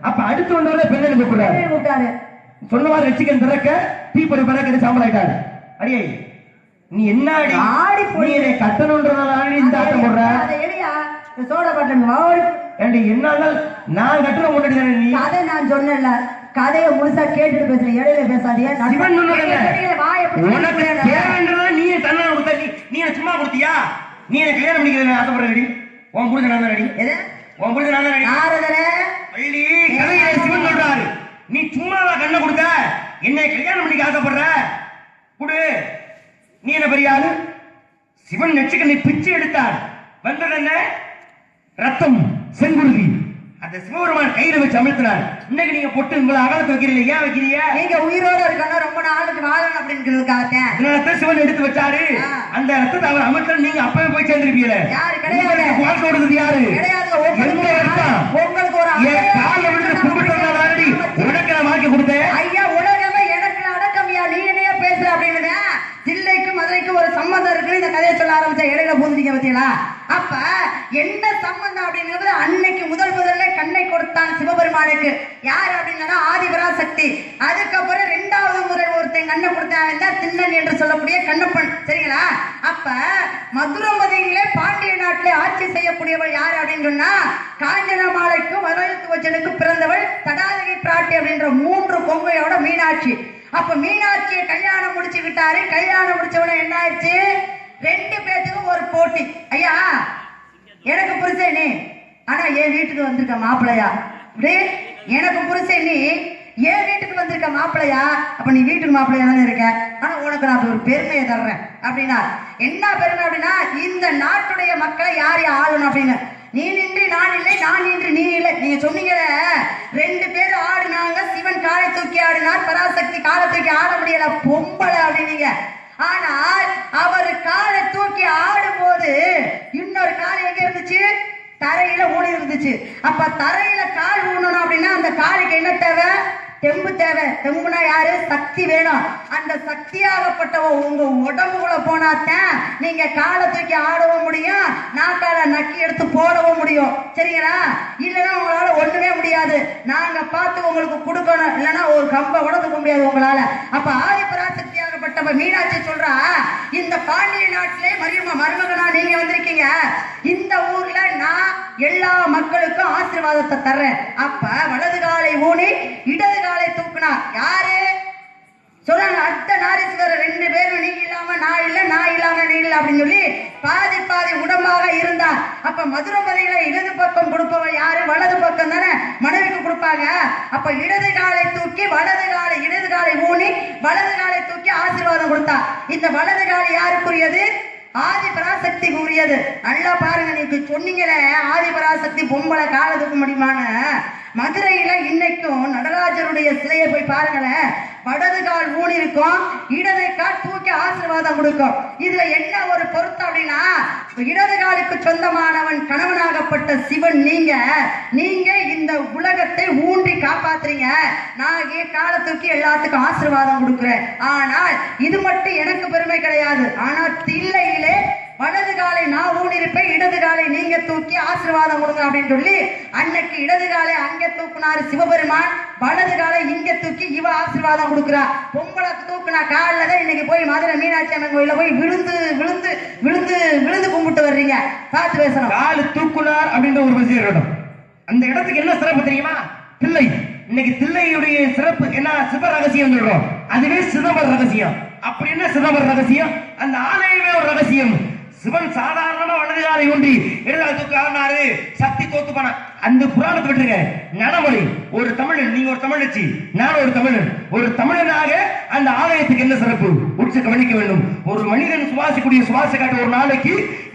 அப்ப அடுத்து வந்தவரை பெண்ணு கூப்பிட்டாரு. சொன்னவாறு ரசிகன் பிறக்க தீப்பொறி பிறக்க சாம்பல் ஆயிட்டாரு. அடியே நீ என்ன ஆடி போய் கட்டணும்ன்றதால இந்த ஆட்டம் போடுற சோட பட்டன் என்ன? நான் கட்டுற முன்னாடி நீ கதை நான் சொன்னல, கதையை முழுசா கேட்டுட்டு பேசுறேன், இடையில பேசாதீங்க. உனக்கு தேவைன்றத நீ தன்னை கொடுத்த, நீ சும்மா கொடுத்தியா? நீ எனக்கு கல்யாணம் பண்ணிக்கிறது ஆசைப்படுறடி, உன் புரிஞ்ச நான் தான் அடி, உன் புரிஞ்ச நான் தான் அடி. சிவன் சொல்றாரு, நீ சும்மாவா கண்ணை கொடுத்த, என்னை கல்யாணம் பண்ணிக்க ஆசைப்படுற குடு. நீ என்ன பெரிய ஆளு? சிவன் நெச்சுக்கண்ணை பிச்சு எடுத்தார். வந்தது என்ன? ரத்தம், செங்குருதி. அந்த சிவபெருமான் கையில வச்சு அமிழ்த்தினார். இன்னைக்கு நீங்க பொட்டு உங்களை அகலத்து வைக்கிறீங்க. ஏன் வைக்கிறீங்க? நீங்க உயிரோட இருக்கணும், ரொம்ப நாளுக்கு வாழணும் அப்படிங்கிறதுக்காக. அதனால சிவன் எடுத்து வச்சாரு. அந்த ரத்தத்தை அவர் அமிழ்த்த நீங்க அப்பவே போய் சேர்ந்திருப்பீங்க. யாரு கிடையாது? வாழ்க்கை கொடுத்தது யாரு? உங்களுக்கு ஒரு கால விழுந்து கும்பிட்டு ஆல்ரெடி உனக்கு நான் வாழ்க்கை கொடுத்தேன். ஐயா உலகமே எனக்கு அடக்கம்யா, நீ என்னையா பேசுற அப்படின்னு தில்லைக்கு மதுரைக்கு ஒரு சம்பந்தம் இருக்கு. இந்த கதையை சொல்ல ஆரம்பிச்சா இடையில பூந்துட்டீங்க பத்தியா? அப்ப என்ன சம்பந்தம் அப்படிங்கிறது, அன்னைக்கு முதல்ல கண்ணை கொடுத்தான் சிவபெருமானுக்கு. யார் அப்படின்னா ஆதிபராசக்தி. அதுக்கப்புறம் 2வது முறை ஒருத்தன் கண்ணை கொடுத்தான், திண்ணன் என்று சொல்லக்கூடிய கண்ணப்பன், சரிங்களா? அப்ப மதுரமதியிலே பாண்டிய நாட்டிலே ஆட்சி செய்யக்கூடியவள் யார் அப்படின்னு சொன்னா, காஞ்சனமாலைக்கு வரத்துவச்சனுக்கு பிறந்தவள் தடாதகை பிராட்டி அப்படின்ற 3 கொங்கையோட மீனாட்சி. அப்ப மீனாட்சியை கல்யாணம் முடிச்சு விட்டாரு. கல்யாணம் முடிச்சவன என்ன ஆயிடுச்சு? 2 பேத்துக்கும் ஒரு போட்டி. ஐயா எனக்கு புருஷன் நீ, ஆனா என் வீட்டுக்கு வந்திருக்க மாப்பிள்ளையா? எனக்கு புருஷன் நீ, என் வீட்டுக்கு வந்திருக்க மாப்பிள்ளையா? அப்ப நீ வீட்டுக்கு மாப்பிள்ளையா தானே இருக்க, ஆனா உனக்கு நான் ஒரு பெருமையை தர்றேன் அப்படின்னா. என்ன பெருமை அப்படின்னா, இந்த நாட்டுடைய மக்களை யார் ஆளணும் அப்படின்னு. நீ நின்று நான் இல்லை, நான் நின்று நீ இல்லை. நீங்க சொன்னீங்க 2 பேர் ஆடினாங்க, சிவன் காலை தூக்கி ஆடினார், பராசக்தி காலை தூக்கி ஆட முடியல, பொம்பளை அப்படின்னீங்க. ஆனால் அவர் காலை தூக்கி ஆடும் போது இன்னொரு கால் எங்க இருந்துச்சு? தரையில ஊடி இருந்துச்சு. அப்ப தரையில கால் ஊனணும் அப்படின்னா அந்த காலுக்கு என்ன தேவை? தெம்பு தேவை. தெம்புனா யாரு? சக்தி வேணும். அந்த சக்தியாகப்பட்டவ உங்க உடம்புக்குள்ள போனாத்தான் நீங்க காலை தூக்கி ஆடவும் முடியும், நாக்கால நக்கி எடுத்து போடவும் முடியும். சரிங்களா? இல்லைன்னா உங்களால ஒண்ணுமே முடியாது. நாங்க பார்த்து உங்களுக்கு கொடுக்கணும், இல்லைன்னா ஒரு கம்ப கூட தூக்க முடியாது உங்களால. அப்ப ஆதிபராசக்தியாகப்பட்டவ மீனாட்சி சொல்றா, இந்த பாண்டிய நாட்டிலே மருமகனா நீங்க வந்திருக்கீங்க. இந்த ஊர்ல நான் எல்லா மக்களுக்கும் ஆசீர்வாதத்தை தர்றேன். அப்ப வலது காலை ஊனி இடது காலை தூக்குனா யாரு சொல்றாங்க? அர்த்த நாரீஸ்வரர் 2 பேரும், நீ இல்லாம நான் இல்ல, நான் இல்லாம நீ இல்ல அப்படின்னு சொல்லி பாதி பாதி உடம்பாக இருந்தார். அப்ப மதுரமதியில இடது பக்கம் கொடுப்பவ யாரு? வலது பக்கம் தானே மனைவிக்கு கொடுப்பாங்க. அப்ப இடது காலை தூக்கி இடது காலை ஊனி வலது காலை தூக்கி ஆசீர்வாதம் கொடுத்தா. இந்த வலது காலை யாருக்குரியது? ஆதிபராசக்திக்கு உரியது. நல்லா பாருங்க, நீங்க சொன்னீங்களே ஆதிபராசக்தி பொம்பளை காலை தூக்க முடியுமான்னு. மதுரையில இன்னைக்கும் நடராஜருடைய சிலையை போய் பாருங்களேன். வடது கால் ஊனி இருக்கும், இடது கால் தூக்கி ஆசீர்வாதம் கொடுக்கும். இதுல என்ன ஒரு பொருத்தம் அப்படின்னா, இடது காலுக்கு சொந்தமானவன் கணவனாகப்பட்ட சிவன் நீங்க இந்த உலகத்தை ஊன்றி காப்பாத்துறீங்க. நான் காலை தூக்கி எல்லாத்துக்கும் ஆசீர்வாதம் கொடுக்குறேன். ஆனால் இது மட்டும் எனக்கு பெருமை கிடையாது. ஆனா தில்லையிலே வலது காலை நான் ஊனிருப்பேன், இடது காலை நீங்க தூக்கி ஆசீர்வாதம் கொடுங்க அப்படின்னு சொல்லி அன்னைக்கு இடது காலை அங்க தூக்குனாரு சிவபெருமான், வலது காலை இங்க தூக்கி இவ ஆசீர்வாதம் கொடுக்குறா. பொம்பளை தூக்குனா காலில் தான் இன்னைக்கு போய் மதுரை மீனாட்சி அம்மன் கோயில போய் விழுந்து விழுந்து விழுந்து விழுந்து கும்பிட்டு வர்றீங்க. பார்த்து பேசணும். காலு தூக்குனார் அப்படின்ற ஒரு விஷயம் இருக்கட்டும். அந்த இடத்துக்கு என்ன சிறப்பு தெரியுமா? தில்லை. இன்னைக்கு தில்லையுடைய சிறப்பு என்ன? சிவ ரகசியம் சொல்றோம், அதுவே சிதம்பர ரகசியம். அப்படி என்ன சிதம்பர ரகசியம்? அந்த ஆலயமே ஒரு ரகசியம். சிவன் சாதாரணமா வலது காலை ஊன்றி இடது தூக்கு ஆனாரு, சக்தி தோத்து போன அந்த புராணத்தை விட்டுருங்க. நடைமுறை ஒரு தமிழன், நீங்க ஒரு தமிழச்சி, நான் ஒரு தமிழன். ஒரு தமிழனாக அந்த ஆலயத்துக்கு என்ன சிறப்பு உற்று கவனிக்க வேண்டும். ஒரு மனிதன் சுவாசிக்கூடிய சுவாச காற்று ஒரு நாளைக்கு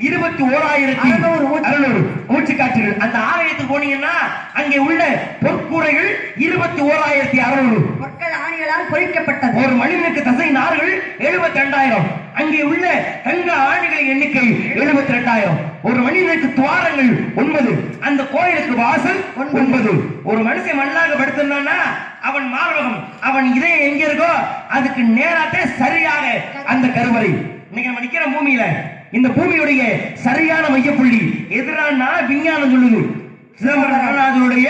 21,600 மூச்சு காற்றுகள். அந்த ஆலயத்துக்கு போனீங்கன்னா அங்கே உள்ள பொற்கூரைகள் 21,600 பொற்கள் ஆணிகளால் பொறிக்கப்பட்டது. ஒரு மனிதனுக்கு தசை நார்கள் 72,000. அங்கே உள்ள தங்க ஆணிகளின் எண்ணிக்கை 72,000. ஒரு மனிதனுக்கு துவாரங்கள் 9. அந்த கோயிலுக்கு வாசல் 9. ஒரு மனுஷன் மண்ணாக படுத்திருந்தான்னா அவன் மார்பகம், அவன் இதயம் எங்க இருக்கோ அதுக்கு நேராத்தே சரியாக அந்த கருவறை. இன்னைக்கு நம்ம நிக்கிற பூமியில இந்த பூமியுடைய சரியான மையப்புள்ளி எதிரானா விஞ்ஞானம் சொல்லுது. சிதம்பரம் நடராஜருடைய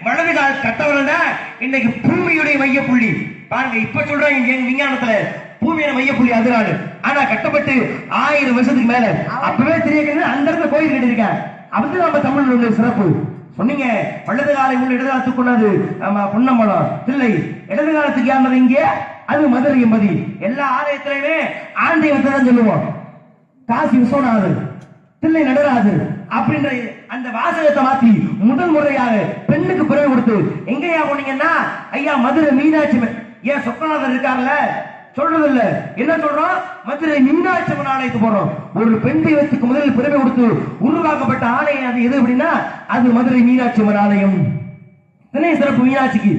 வலது கால் கட்டவர்கள் தான் இன்னைக்கு பூமியுடைய மையப்புள்ளி. பாருங்க, இப்ப சொல்றாங்க விஞ்ஞானத்துல பூமியோட மையப்புள்ளி அதிராடு. ஆனா கட்டப்பட்டு 1000 வருஷத்துக்கு மேல அப்பவே தெரியாது. அந்த இடத்துல கோயில் கட்டிருக்கேன். அது நம்ம தமிழ் சிறப்பு. சொன்னீங்க வலது காலை உள்ள இடது கால தூக்குனது பொன்னம்பலம் தில்லை, இடது காலத்துக்கு யாருனது இங்கே? அது மதுரை எம்பதி. எல்லா ஆலயத்திலுமே ஆண்டவத்தை தான் சொல்லுவோம். காசி விஸ்வநாதர், தில்லை நடராஜர் அப்படின்ற அந்த வாசகத்தை மாத்தி முதல் முறையாக பெண்ணுக்கு பிறகு கொடுத்து எங்கயா போனீங்கன்னா ஐயா மதுரை மீனாட்சி. ஏன் சொக்கநாதர் இருக்கார்ல, சொல்றது இல்ல, என்ன சொல்றோம்? மதுரை மீனாட்சி அம்மன் ஆலயத்துக்கு போறோம். ஒரு பெண் தெய்வத்துக்கு முதலில் பிறவை கொடுத்து உருவாக்கப்பட்ட ஆலயம் அது எது அப்படின்னா அது மதுரை மீனாட்சி அம்மன் ஆலயம். சிறப்பு மீனாட்சிக்கு.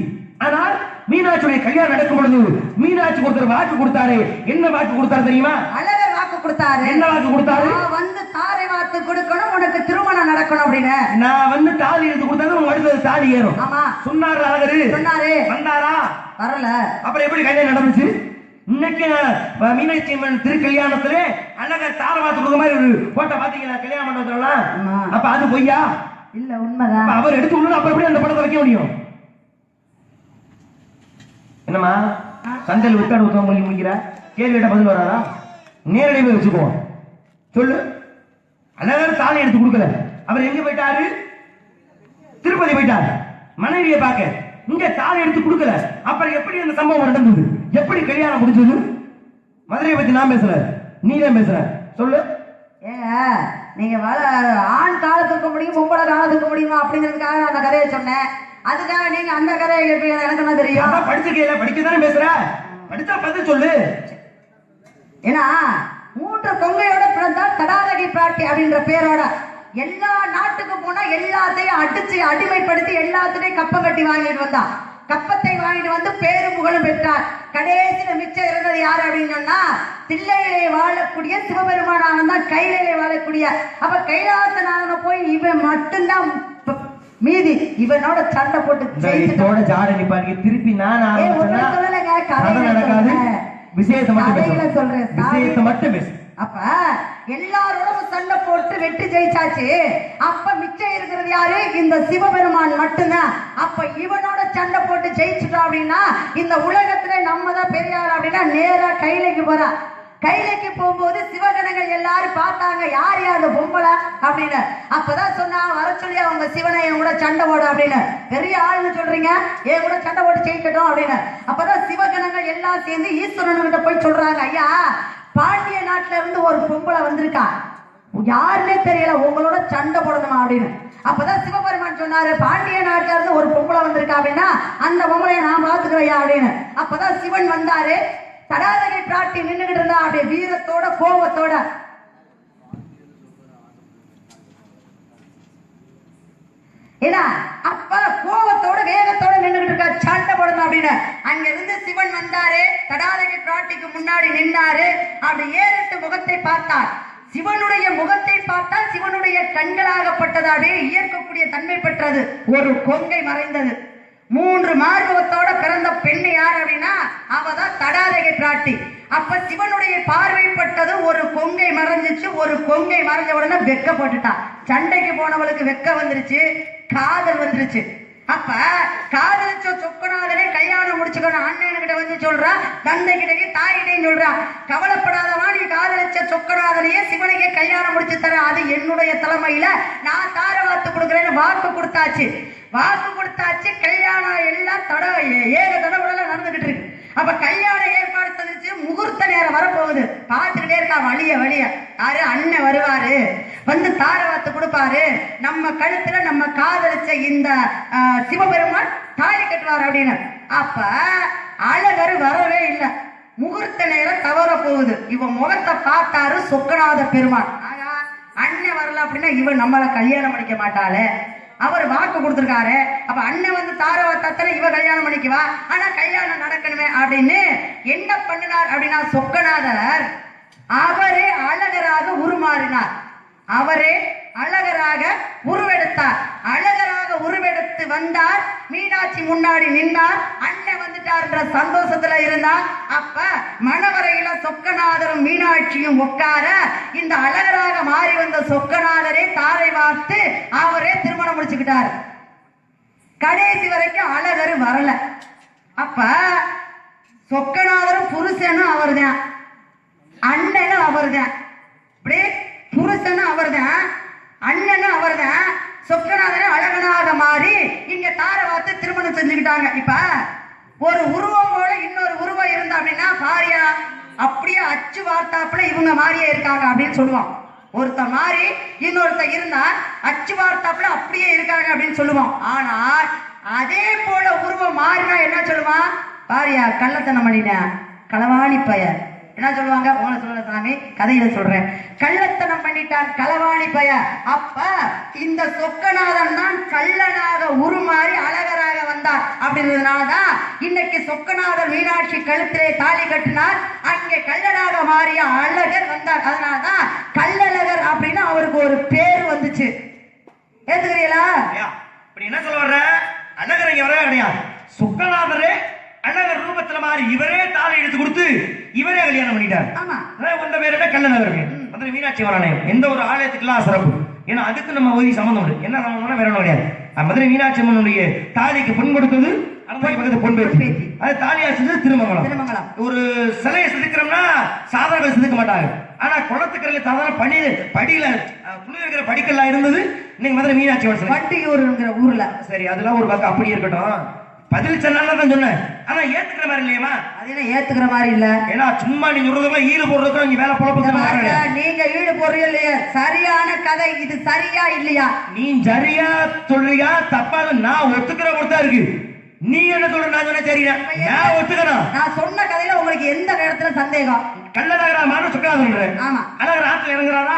ஆனால் மீனாட்சியுடைய கல்யாணம் நடக்கும் பொழுது மீனாட்சி ஒருத்தர் வாக்கு கொடுத்தாரு. என்ன வாக்கு கொடுத்தாரு தெரியுமா? அழகர் வாக்கு கொடுத்தாரு. என்ன வாக்கு கொடுத்தாரு? வந்து தாரை வாத்து கொடுக்கணும், உனக்கு திருமணம் நடக்கணும் அப்படின்னு. நான் வந்து தாலி எடுத்து கொடுத்தா உங்க அடுத்தது தாலி ஏறும். ஆமா சொன்னாரு அழகரு. சொன்னாரு. வந்தாரா? வரல. அப்புறம் எப்படி கல்யாணம் நடந்துச்சு? இன்னைக்கு மீனாட்சி அம்மன் திருக்கல்யாணத்துல அழகர் தாரை வாத்து கொடுக்க மாதிரி ஒரு போட்டோ பாத்தீங்களா கல்யாண மண்டபத்துலாம்? அப்ப அது பொய்யா? இல்ல உண்மைதான். அவர் எடுத்து விடணும். அப்புறம் எப்படி அந்த படத்தை வைக்க முடியும்? என்னமா சந்தையில் விட்டாடு ஊத்தம் முடிக்கிற கேள்வியிட்ட பதில் வராதா? நேரடியாக வச்சுக்குவோம். சொல்லு. அழகர் தாலி எடுத்து கொடுக்கல. அவர் எங்க போயிட்டாரு? திருப்பதி போயிட்டாரு மனைவியை பார்க்க. இங்க தாலி எடுத்து கொடுக்கல. அப்புறம் எப்படி அந்த சம்பவம் நடந்தது? எப்படி கல்யாணம் முடிஞ்சது? மதுரையை பத்தி நான் பேசல, நீ தான் பேசுற. சொல்லு. ஏங்க நீங்க ஆண் கால தூக்க முடியும், பொம்பளை கால தூக்க முடியுமா அப்படிங்கிறதுக்காக அந்த கதையை சொன்னேன். அதுக்காக நீங்க அந்த கதையை கேட்பீங்க. எனக்கு என்ன தெரியும்? படிச்சிருக்கீங்க, படிக்கதானே பேசுற. படிச்சா பதில் சொல்லு. ஏன்னா 3 கொங்கையோட பிறந்தால் தடாலகி பிராட்டி அப்படின்ற பேரோட எல்லா நாட்டுக்கு போனா எல்லாத்தையும் அடிச்சு அடிமைப்படுத்தி எல்லாத்தையும் கப்பம் கட்டி வாங்கிட்டு வந்தான். கப்பத்தை வாங்கிட்டு வந்து பேரும் புகழும் பெற்றார். கடைசியில மிச்சம் இருந்தது யாரு அப்படின்னு சொன்னா தில்லையிலே வாழக்கூடிய சிவபெருமானாக தான் கையிலே வாழக்கூடிய. அப்ப கைலாசநாதனை போய் இவன் மட்டும்தான் மீதி இவனோட சண்டை போட்டு இதோட ஜாட நிப்பாங்க திருப்பி நான் நடக்காது. விஷயத்தை மட்டும் சொல்றேன், விஷயத்தை மட்டும் பேசு. அப்ப எல்லாரோட சண்டை போட்டு வெற்றி ஜெயிச்சாச்சு. அப்ப மிச்சம் இருக்கிறது யாரு? இந்த சிவபெருமான் மட்டும்தான். அப்ப இவனோட சண்டை போட்டு ஜெயிச்சுட்டோம் அப்படின்னா இந்த உலகத்துல நம்ம தான் பெரியார் அப்படின்னா நேரா கைலைக்கு போறா. கைலைக்கு போகும்போது சிவகணங்கள் எல்லாரும் பார்த்தாங்க, யார் யார் அந்த பொம்பளை அப்படின்னு. அப்பதான் சொன்னா, வர சொல்லி அவங்க சிவனை என் கூட சண்டை போட அப்படின்னு. பெரிய ஆள்னு சொல்றீங்க, என் கூட சண்டை போட்டு ஜெயிக்கட்டும் அப்படின்னு. அப்பதான் சிவகணங்கள் எல்லாம் சேர்ந்து ஈஸ்வரன்கிட்ட போய் சொல்றாங்க, ஐயா பாண்டிய நாட்டுல இருந்து ஒரு பொம்பளை வந்திருக்கா, யாருன்னே தெரியல, உங்களோட சண்டை போடணுமா அப்படின்னு. அப்பதான் சிவபெருமான் சொன்னாரு, பாண்டிய நாட்டுல இருந்து ஒரு பொம்பளை வந்திருக்கா அப்படின்னா அந்த பொம்பளைய நான் பாத்துக்கிறேயா அப்படின்னு. அப்பதான் சிவன் வந்தாரு. தடாதகை பிராட்டி நின்றுகிட்டு இருந்தா, அப்படியே வீரத்தோட கோபத்தோட. ஏன்னா அப்ப கோபத்தோட வேகத்தோட நின்றுகிட்டு இருக்கா, சண்டை போடணும் அப்படின்னு. அங்க இருந்து சிவன் வந்தாரு, தடாதகை பிராட்டிக்கு முன்னாடி நின்றாரு. அப்படி ஏறிட்டு முகத்தை பார்த்தார். சிவனுடைய முகத்தை பார்த்தால் சிவனுடைய கண்களாகப்பட்டதாவே ஈர்க்கக்கூடிய தன்மை பெற்றது. ஒரு கொங்கை மறைந்தது. 3 மார்பகத்தோட பிறந்த பெண்ணு யார் அப்படின்னா அவதான் தடாதகை பிராட்டி. அப்ப சிவனுடைய பார்வைப்பட்டது, ஒரு கொங்கை மறைஞ்சிச்சு. ஒரு கொங்கை மறைஞ்ச உடனே வெக்கப்பட்டுட்டா. சண்டைக்கு போனவளுக்கு வெக்க வந்துருச்சு, காதல் வந்துருச்சு. அப்ப காதலிச்ச சொக்கநாதனே கல்யாணம் முடிச்சுக்கணும் அண்ணன்கிட்ட வந்து சொல்றா, தந்தை கிட்டே தாயிட்டையும் சொல்றா, கவலைப்படாதவா, நீ காதலிச்ச சொக்கநாதனையே சிவனையே கல்யாணம் முடிச்சு தர, அது என்னுடைய தலைமையில நான் தார வாத்து கொடுக்குறேன்னு வாக்கு கொடுத்தாச்சு. வாக்கு கொடுத்தாச்சு. கல்யாணம் எல்லாம் ஏக தடவுல நடந்துகிட்டு இருக்கு. அப்ப கல்யாண ஏற்பாடு செஞ்சு முகூர்த்த நேரம் வரப்போகுது. பார்த்துக்கிட்டே இருக்கா, வழிய வழிய யாரு அண்ணன் வருவாரு, வந்து தாரவாத்து கொடுப்பாரு, நம்ம கழுத்துல நம்ம காதலிச்ச இந்த சிவபெருமான் தாலி கட்டுவார் அப்படின்னு. அப்ப அழகர் வரவே இல்லை. முகூர்த்த நேரம் தவற போகுது. இவன் முகத்தை பார்த்தாரு சொக்கநாத பெருமான். அண்ணன் வரல அப்படின்னா இவன் நம்மள கல்யாணம் பண்ணிக்க மாட்டாளே, அவர் வாக்கு கொடுத்திருக்காரு. அப்ப அண்ணன் வந்து தாரவத்தத்துல இவ கல்யாணம் பண்ணிக்குவா, ஆனா கல்யாணம் நடக்கணுமே அப்படின்னு என்ன பண்ணினார் அப்படின்னா சொக்கநாதர் அவரே அழகராக உருமாறினார். அவரே அழகராக உருவெடுத்தார். அழகராக உருவெடுத்து வந்தார். மீனாட்சி முன்னாடி நின்றார். அண்ணன் வந்துட்டார்ன்ற சந்தோஷத்துல இருந்தார். அப்ப மணவரையில சொக்கநாதரும் மீனாட்சியும் உட்கார இந்த அழகராக மாறி வந்த சொக்கநாதரே தாரை வார்த்து அவரே திருமணம் முடிச்சுக்கிட்டார். கடைசி வரைக்கும் அழகர் வரல. அப்ப சொக்கநாதரும் புருஷனும் அவர்தான், அண்ணனும் அவர்தான், இப்படி புருஷனும் அவர்தான், அண்ணனும் அவர்தான். சொக்கநாதன் அழகனாக மாறி இங்க தாரை வார்த்து திருமணம் செஞ்சுக்கிட்டாங்க. இப்ப ஒரு உருவம் போல இன்னொரு உருவம் இருந்தா அப்படின்னா பாரியா அப்படியே அச்சு வார்த்தாப்புல இவங்க மாறியே இருக்காங்க அப்படின்னு சொல்லுவான். ஒருத்த மாறி இன்னொருத்த இருந்தா அச்சு வார்த்தாப்புல அப்படியே இருக்காங்க அப்படின்னு சொல்லுவான். ஆனால் அதே போல உருவம் மாறினா என்ன சொல்லுவான்? பாரியா கள்ளத்தனம் பண்ணின களவாணி பையன் என்ன சொல்லுவாங்க? உங்களை சொல்ல சாமி, கதையில சொல்றேன். கள்ளத்தனம் பண்ணிட்டான் களவாணி பைய. அப்ப இந்த சொக்கநாதன் தான் கள்ளனாக உருமாறி அழகராக வந்தார். அப்படின்றதுனாலதான் இன்னைக்கு சொக்கநாதர் மீனாட்சி கழுத்திலே தாலி கட்டினார். அங்கே கள்ளனாக மாறிய அழகர் வந்தார். அதனாலதான் கள்ளழகர் அப்படின்னு அவருக்கு ஒரு பேர் வந்துச்சு. ஏத்துக்கிறீங்களா? இப்படி என்ன சொல்ல வர்ற? அழகர் இங்க வரவே கிடையாது. சொக்கநாதரே அழகர் ரூபத்துல மாறி இவரே தாலி எடுத்து கொடுத்து இவரே கல்யாணம் பண்ணிட்டார். உண்ட பேர் என்ன? கள்ளழகர். மதுரை மீனாட்சி வராலயம் எந்த ஒரு ஆலயத்துக்குலாம் சிறப்பு. ஏன்னா அதுக்கு நம்ம ஒதுக்கி சம்பந்தம் உண்டு. என்ன சம்பந்தம்னா வேற ஒன்றும் கிடையாது. மதுரை மீனாட்சி அம்மனுடைய தாலிக்கு பொன் கொடுத்தது பொன் பேச்சு, அது தாலியா செஞ்சது திருமங்கலம். ஒரு சிலையை செதுக்கிறோம்னா சாதாரண செதுக்க மாட்டாங்க. ஆனா குளத்துக்கரையில சாதாரண படியில துணி இருக்கிற படிக்கல்லாம் இருந்தது. இன்னைக்கு மதுரை மீனாட்சி வட்டியூர்ங்கிற ஊர்ல. சரி, அதெல்லாம் ஒரு பக்கம் அப்படி இருக்கட்டும். பதில் சொன்னாலும் சொன்னேன். ஆனா ஏத்துக்கிற மாதிரி இல்லையமா? அது ஏத்துக்கிற மாதிரி இல்ல. ஏன்னா சும்மா நீ சொல்றதுக்குள்ள ஈடு போடுறதுக்கு நீங்க வேலை பொழப்பு நீங்க ஈடு போடுறீங்க இல்லையா? சரியான கதை இது. சரியா இல்லையா? நீ சரியா சொல்றியா தப்பா? நான் ஒத்துக்கிற பொறுத்தா இருக்கு. நீ என்ன சொல்ற? நான் சொன்ன சரியா? நான் ஒத்துக்கணும். நான் சொன்ன கதையில உங்களுக்கு எந்த நேரத்துல சந்தேகம்? கள்ளழகரா மாறு சொக்கநாதர். ஆமா, அழகர் ஆத்துல இறங்குறாரா?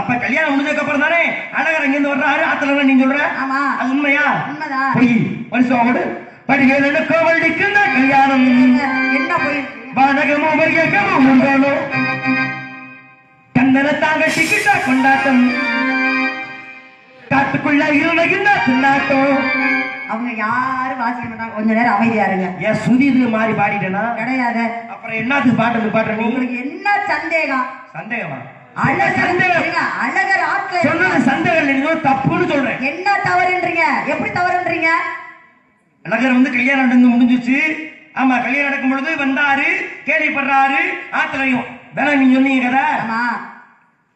அப்ப கல்யாணம் முடிஞ்சதுக்கு அப்புறம் தானே அழகர் இங்க இருந்து வர்றாரு. ஆத்துல நீ சொல்ற ஆமா, அது உண்மையா? உண்மைதான். பொய் மனுஷன் படிகள் கோவடிக்கின்ற கல்யாணம் என்ன போய் பானகமோ மரியகமோ உண்டானோ கந்தன தாங்க டிக்கிட்டா கொண்டாட்டம் காட்டுக்குள் உள்ள இருந்த தின்னாட்டம். அவங்க யாரும் வாசிக்க மாட்டாங்க. கொஞ்ச நேரம் அமைதியா இருங்க. ஏன் சுதி இது மாதிரி பாடிட்டேனா? கிடையாது. அப்புறம் என்னத்துக்கு பாட்டு நீ? உங்களுக்கு என்ன சந்தேகம்? சந்தேகமா? அழகர் ஆட்கள் சொன்னது சந்தேகம் இல்லைங்க, தப்புன்னு சொல்றேன். என்ன தவறுன்றீங்க? எப்படி தவறுன்றீங்க? அழகர் வந்து கல்யாணம் நடந்து முடிஞ்சிச்சு. ஆமா, கல்யாணம் நடக்கும் பொழுது வந்தாரு, கேள்விப்படுறாரு ஆத்திரையும் வேணா நீங்க சொன்னீங்க கதை.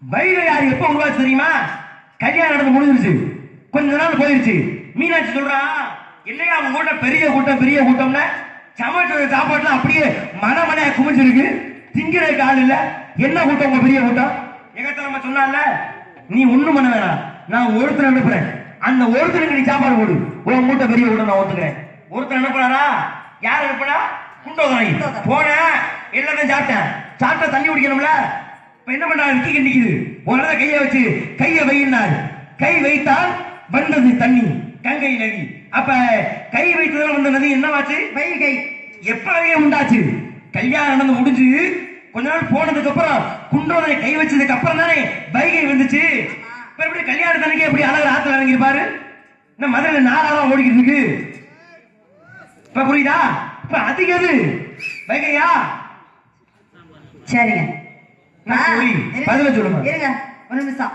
வைகை யாரு எப்ப உருவாச்சு தெரியுமா? கல்யாணம் நடந்து முடிஞ்சிருச்சு, கொஞ்ச நாள் போயிருச்சு. மீனாட்சி சொல்றா, இல்லையா அவங்க கூட பெரிய கூட்டம்னா சமைச்ச சாப்பாட்டுல அப்படியே மனமனையா குமிஞ்சிருக்கு, திங்கிறதுக்கு ஆள் இல்ல. என்ன கூட்டம் உங்க பெரிய கூட்டம்? எகத்தனமா சொன்னால, நீ ஒண்ணும் பண்ண வேணாம், நான் ஒருத்தர் அனுப்புறேன், அந்த ஒருத்தருக்கு நீ சாப்பாடு போடு, உன் மூட்டை பெரிய கூட்டம் நான் ஒத்துக்கிறேன். ஒருத்தர் அனுப்புறாரா? யார் அனுப்புனா? குண்டோதரை. போன எல்லாத்தையும் சாப்பிட்டா தண்ணி குடிக்கணும்ல. இப்ப என்ன பண்றாரு? நிக்குது உடனே கையை வையினார். கை வைத்தால் வந்தது தண்ணி, கங்கை நதி. அப்ப கை வைத்ததால் வந்த நதி என்னவாச்சு? வைகை. எப்ப வைகை உண்டாச்சு? கல்யாணம் நடந்து முடிஞ்சு கொஞ்ச நாள் போனதுக்கு அப்புறம், குண்டோதரை கை வச்சதுக்கு அப்புறம் தானே வைகை வந்துச்சு. இப்ப எப்படி கல்யாண தண்ணிக்கு எப்படி அழகர் ஆத்துல இறங்கிருப்பாரு? இந்த மதுரை நாளாதான் ஓடிக்கிட்டு இருக்கு. இப்ப புரியுதா? இப்ப அதிக வைகையா? சரிங்க, பதில சொல்லுங்க. இருங்க ஒரு நிமிஷம்.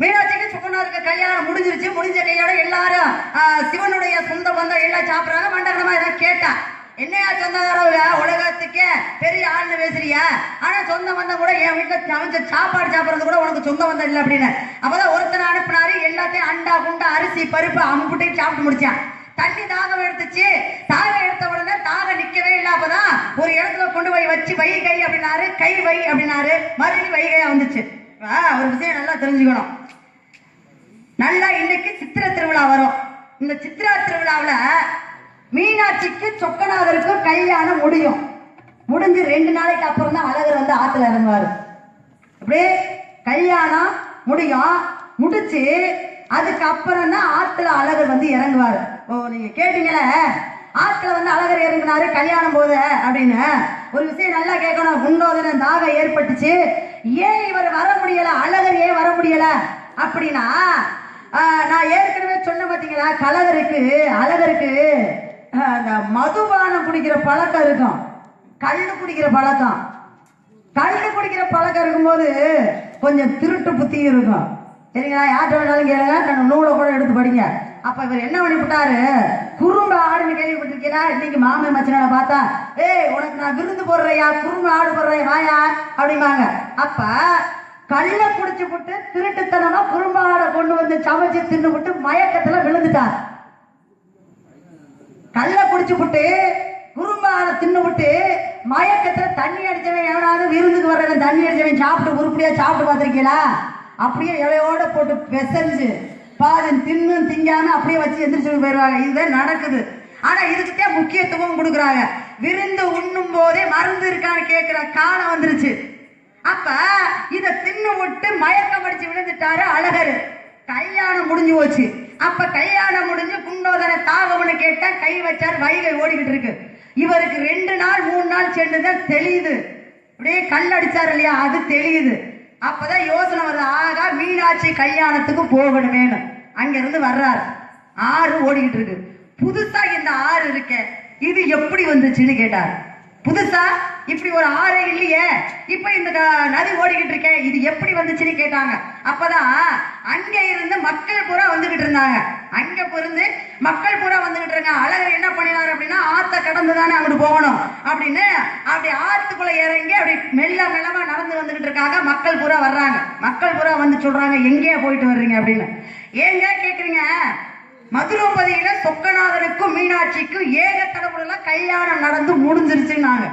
மீனாட்சிக்கு சுக்கனாருக்கு கல்யாணம் முடிஞ்சிருச்சு. முடிஞ்ச கையோட எல்லாரும் சிவனுடைய சொந்த பந்தம் எல்லாம் சாப்பிடுறாங்க. மண்டபமா ஏதாவது கேட்டா, என்னையா சொந்தக்கார உலகத்துக்கே பெரிய ஆள்னு பேசுறியா? ஆனா சொந்த பந்தம் கூட என் வீட்டுல சமைச்ச சாப்பாடு சாப்பிடுறது கூட உனக்கு சொந்த பந்தம் இல்லை அப்படின்னு. அப்பதான் ஒருத்தனை அனுப்புனாரு. எல்லாத்தையும் அண்டா குண்டா அரிசி பருப்பு அம்புட்டையும் சாப்பிட்டு முடிச்சான். தண்ணி தாகம் எடுத்துச்சு. தாகம் எடுத்த உடனே தாகம் நிக்கவே இல்லை. அப்பதான் ஒரு இடத்துல கொண்டு போய் வச்சு வைகை அப்படின்னாரு, கை வை அப்படின்னாரு. மறுபடியும் வைகையா வந்துச்சு. ஒரு விஷயம் நல்லா தெரிஞ்சுக்கணும். நல்லா இன்னைக்கு சித்திரை திருவிழா வரும். இந்த சித்திரா திருவிழாவில் மீனாட்சிக்கு சொக்கநாதருக்கும் கல்யாணம் முடிஞ்சு 2 நாளைக்கு அப்புறம் தான் அழகர் வந்து ஆத்துல இறங்குவாரு. அப்படியே கல்யாணம் முடிச்சு அதுக்கு அப்புறம் தான் ஆத்துல அழகர் வந்து இறங்குவாரு. ஓ, நீங்க கேட்டீங்களே, ஆத்துல வந்து அழகர் இறங்கினாரு கல்யாணம் போது அப்படின்னு. ஒரு விஷயம் நல்லா கேட்கணும். குண்டோதன தாகம் ஏற்பட்டுச்சு. ஏன் இவர் வர முடியல, அழகர் ஏன் வர முடியல அப்படின்னா, நான் ஏற்கனவே சொன்ன பாத்தீங்களா, அழகருக்கு அந்த மதுபானம் குடிக்கிற பழக்கம் இருக்கும். கள்ளு குடிக்கிற பழக்கம் இருக்கும்போது கொஞ்சம் திருட்டு புத்தி இருக்கும். சரிங்களா? யார்கிட்ட வேணாலும் கேளுங்க, நான் நூலை கூட எடுத்து படிங்க. அப்ப இவர் என்ன பண்ணிவிட்டாரு, குறும்பு ஆடுன்னு கேள்விப்பட்டிருக்கீங்களா? இன்னைக்கு மாமி மச்சனால பார்த்தா, ஏய் உனக்கு நான் விருந்து போடுறையா, குறும்பு ஆடு போடுறேன் வாயா அப்படிம்பாங்க. அப்ப கள்ள குடிச்சு விட்டு திருட்டுத்தனமா குறும்பு ஆடை கொண்டு வந்து சமைச்சு தின்னு விட்டு மயக்கத்துல விழுந்துட்டார். கள்ள குடிச்சு விட்டு குறும்பு ஆடை தின்னு விட்டு மயக்கத்துல தண்ணி அடிச்சவன் எவனாவது விருந்துக்கு வர்றவன் தண்ணி அடிச்சவன் சாப்பிட்டு உருப்படியா சாப்பிட்டு பார்த்திருக்கீங்களா? அப்படியே இலையோட போட்டு பெசஞ்சு பாதம் திங்காம அப்படியே வச்சு எந்திரிச்சு போயிடுவாங்க. இதுதான் நடக்குது. ஆனா இதுக்குத்தான் முக்கியத்துவம் கொடுக்குறாங்க. விருந்து உண்ணும் போதே மருந்து இருக்கான்னு கேட்கிற காலம் வந்துருச்சு. அப்ப இத தின்னு விட்டு மயக்கம் அடிச்சு விழுந்துட்டாரு அழகர். கல்யாணம் முடிஞ்சு போச்சு. அப்ப கல்யாணம் முடிஞ்சு குண்டோதர தாகம்னு கேட்டா கை வச்சாரு. வைகை ஓடிக்கிட்டு இருக்கு. இவருக்கு 2 நாள் 3 நாள் சென்றுதான் தெளியுது. அப்படியே கல் அடிச்சாரு இல்லையா, அது தெளியுது. அப்பதான் யோசனை வருது, ஆகா மீனாட்சி கல்யாணத்துக்கு போகணுமேனு. அங்க இருந்து வர்றாரு. ஆறு ஓடிக்கிட்டு இருக்கு. புதுசா இந்த ஆறு இருக்க, இது எப்படி வந்துச்சுன்னு கேட்டார். புதுசா இப்படி ஒரு ஆறு இல்லையே, இப்ப இந்த நதி ஓடிக்கிட்டு இருக்கேன், இது எப்படி வந்துச்சுன்னு கேட்டாங்க. அப்பதான் அங்க இருந்து மக்கள் பூரா வந்துகிட்டு இருந்தாங்க. அங்க இருந்து மக்கள் பூரா வந்துகிட்டு இருக்காங்க. அழகர் என்ன பண்ணினாரு அப்படின்னா, ஆத்த கடந்து தானே அங்கிட்டு போகணும் அப்படின்னு அப்படி ஆத்துக்குள்ள இறங்கி அப்படி மெல்லமா நடந்து வந்துகிட்டு இருக்காங்க. மக்கள் பூரா வர்றாங்க. மக்கள் பூரா வந்து சொல்றாங்க, எங்கேயா போயிட்டு வர்றீங்க அப்படின்னு. ஏங்க கேக்குறீங்க, மதுரபதியில சொக்கநாதனுக்கும் மீனாட்சிக்கும் ஏக தடபுடலா கல்யாணம் நடந்து முடிஞ்சிருச்சுன்னாங்க.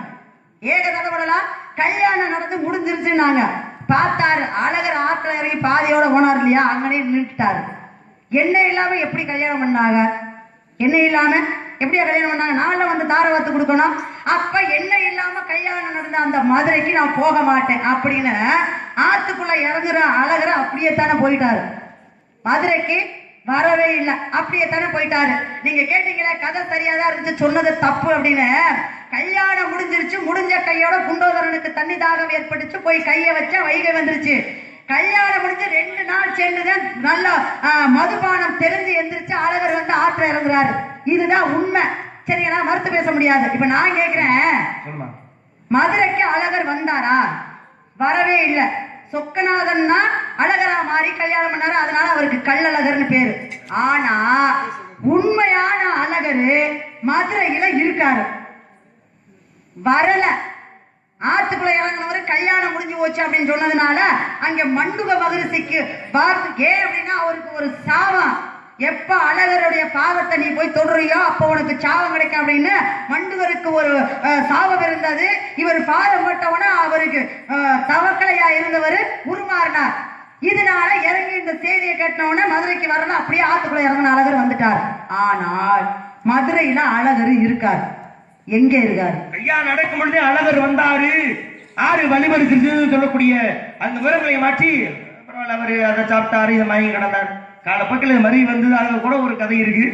ஏக தடபுடலா கல்யாணம் நடந்து முடிஞ்சிருச்சுன்னாங்க. பார்த்தாரு அழகர் ஆத்துல இறங்கி பாதியோட போனார் இல்லையா, அங்கனே நின்றுட்டாரு. எண்ணெய் இல்லாம எப்படி கல்யாணம் பண்ணாங்க? எண்ணெய் இல்லாம எப்படியா கல்யாணம் பண்ணாங்க? நான்ல வந்து தார வாத்து கொடுக்கணும். அப்ப எண்ணெய் இல்லாம கல்யாணம் நடந்த அந்த மதுரைக்கு நான் போக மாட்டேன் அப்படின்னு ஆத்துக்குள்ள இறங்குற அழகர் அப்படியே தானே போயிட்டாரு. மதுரைக்கு வரவே இல்லை, அப்படியே தானே போயிட்டாரு. நீங்க கேட்டீங்களா கதை சரியாதான் இருந்துச்சு, சொன்னது தப்பு அப்படின்னு. கல்யாணம் முடிஞ்சிருச்சு. முடிஞ்ச கையோட குண்டோதரனுக்கு தண்ணி தாகம் ஏற்பட்டுச்சு. போய் கையை வச்சா வைகை வந்துருச்சு. கல்யாணம் முடிஞ்சு 2 நாள் சேர்ந்துதான் நல்லா மதுபானம் தெரிஞ்சு எந்திரிச்சு அழகர் வந்து ஆற்ற இறங்குறாரு. இதுதான் உண்மை. சரிங்களா? மறுத்து பேச முடியாது. இப்ப நான் கேக்குறேன், மதுரைக்கு அழகர் வந்தாரா? வரவே இல்லை. சொக்கநாதன் தான் அழகரா மாறி கல்யாணம் பண்ணாரு. அதனால அவருக்கு கள்ளழகர்னு பேரு. ஆனா உண்மையான அழகரு மதுரையில இருக்காரு, வரல. ஆத்துக்குள்ள இறங்கினவரு கல்யாணம் முடிஞ்சு போச்சு அப்படின்னு சொன்னதுனால அங்க மண்டுக மகரிஷிக்கு ஏன் அப்படின்னா அவருக்கு ஒரு சாபம். எப்ப அழகருடைய பாதத்தை நீ போய் தொடுறியோ அப்ப உனக்கு சாபம் கிடைக்கும் அப்படின்னு மண்டுவருக்கு ஒரு சாபம் இருந்தது. இவர் பாதம் பட்டவன அவருக்கு தவக்கலையா இருந்தவர் உருமாறினார். இதனால இறங்கி இந்த செய்தியை கேட்டவன மதுரைக்கு வரல, அப்படியே ஆத்துக்குள்ள இறங்கின அழகர் வந்துட்டார். ஆனால் மதுரையில அழகர் இருக்கார். எங்க இருக்காரு? கல்யாணம் நடக்கும் பொழுதே அழகர் வந்தாரு. ஆறு வழிபடுத்து சொல்லக்கூடிய அந்த விவரங்களை மாற்றி பரவாயில்ல அவரு அதை சாப்பிட்டாரு, இதை மயங்கி கிடந்தார். காலப்பக்கில் மறி வந்து அங்க கூட ஒரு கதை இருக்கு.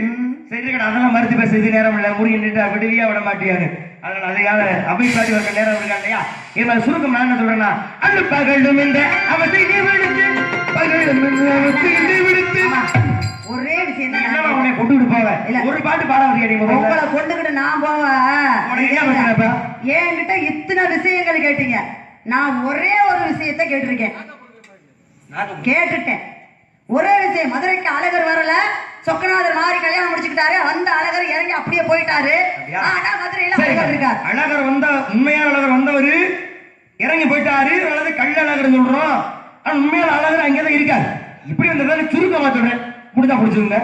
சரி அதெல்லாம் மறுத்து பேச இது நேரம் இல்லை, முடி நின்று விடுவியா விட மாட்டியாரு. அதனால அதையால அவை பாடி வர நேரம் இருக்கா இல்லையா? இவன் சுருக்கம் நான் என்ன சொல்றேன்னா, அந்த பகலும் இந்த அவத்தை விடுத்து பகலும் விடுத்து ஒரே விஷயம் உன்னை கொண்டு விட்டு போவேன். ஒரு பாட்டு பாட வரையா? உங்களை கொண்டுகிட்டு நான் போவேன். என்கிட்ட இத்தனை விஷயங்கள் கேட்டீங்க, நான் ஒரே ஒரு விஷயத்தை கேட்டிருக்கேன். கேட்டுட்டேன் ஒரே விஷயம். மதுரைக்கு அழகர் வரல, சொக்கநாதர் மாறி கல்யாணம் முடிச்சுக்கிட்டாரு. வந்த அழகர் இறங்கி அப்படியே போயிட்டாரு. ஆனா மதுரையில அழகர் இருக்காரு. அழகர் வந்த உண்மையான அழகர் வந்தவரு இறங்கி போயிட்டாரு, அல்லது கள்ள அழகர் சொல்றோம். ஆனா உண்மையான அழகர் அங்கேதான் இருக்காரு. இப்படி வந்ததால சுருக்கமா சொல்றேன், முடிஞ்சா புடிச்சுங்க.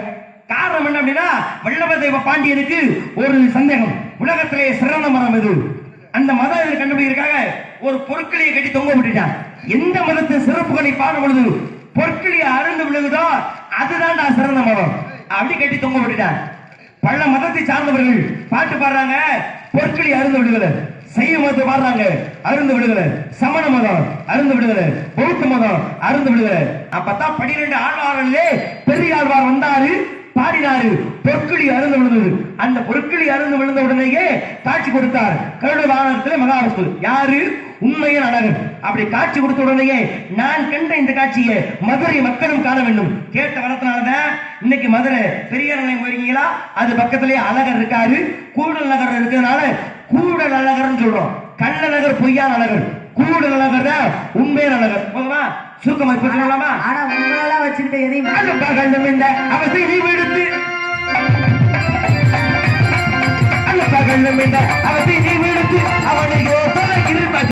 காரணம் என்ன அப்படின்னா, வல்லபதேவ பாண்டியனுக்கு ஒரு சந்தேகம், உலகத்திலே சிறந்த மரம் எது? அந்த மதம் கண்டுபிடிக்கிறதுக்காக ஒரு பொருட்களையை கட்டி தொங்க விட்டுட்டான். எந்த மதத்தின் சிறப்புகளை பாடும் பொழுது பொற்களியை அருந்து விழுகுதோ அதுதான் நான் சிறந்த மதம் அப்படி கட்டி தொங்க விட்டுட்டான். பல மதத்தை சார்ந்தவர்கள் பாட்டு பாடுறாங்க, பொற்களி அருந்து விடுதல. சைவ மதத்தை பாடுறாங்க, அருந்து விடுதல. சமண மதம் அருந்து விடுதல, பௌத்த மதம் அருந்து விடுதல. அப்பதான் 12 ஆழ்வார்களே பெரிய ஆழ்வார் வந்தாரு, பாடினாரு, பொற்களி அருந்து விழுந்தது. அந்த பொற்களி அருந்து விழுந்த உடனேயே காட்சி கொடுத்தார் கருட வாகனத்தில் மகாவிஷ்ணு. யாரு? உண்மையான அழகர். அப்படி காட்சி கொடுத்த உடனேயே நான் கண்ட இந்த காட்சியை மதுரை மக்களும் காண வேண்டும் கேட்ட வரத்தினாலதான் இன்னைக்கு மதுரை பெரியார் நிலையம் போயிருக்கீங்களா? அது பக்கத்திலேயே அழகர் இருக்காரு. கூடல் நகர் இருக்கிறதுனால கூடல் அழகர்னு சொல்றோம். கள்ளழகர் பொய்யான அழகர், கூடல் அழகர் தான் உண்மையான அழகர். போதுமா? சுருக்கமா இப்ப சொல்லலாமா? ஆனா உங்களெல்லாம் வச்சுக்கிட்டு எதையும் அவசை நீ விடுத்து அவசை நீ விடுத்து அவனை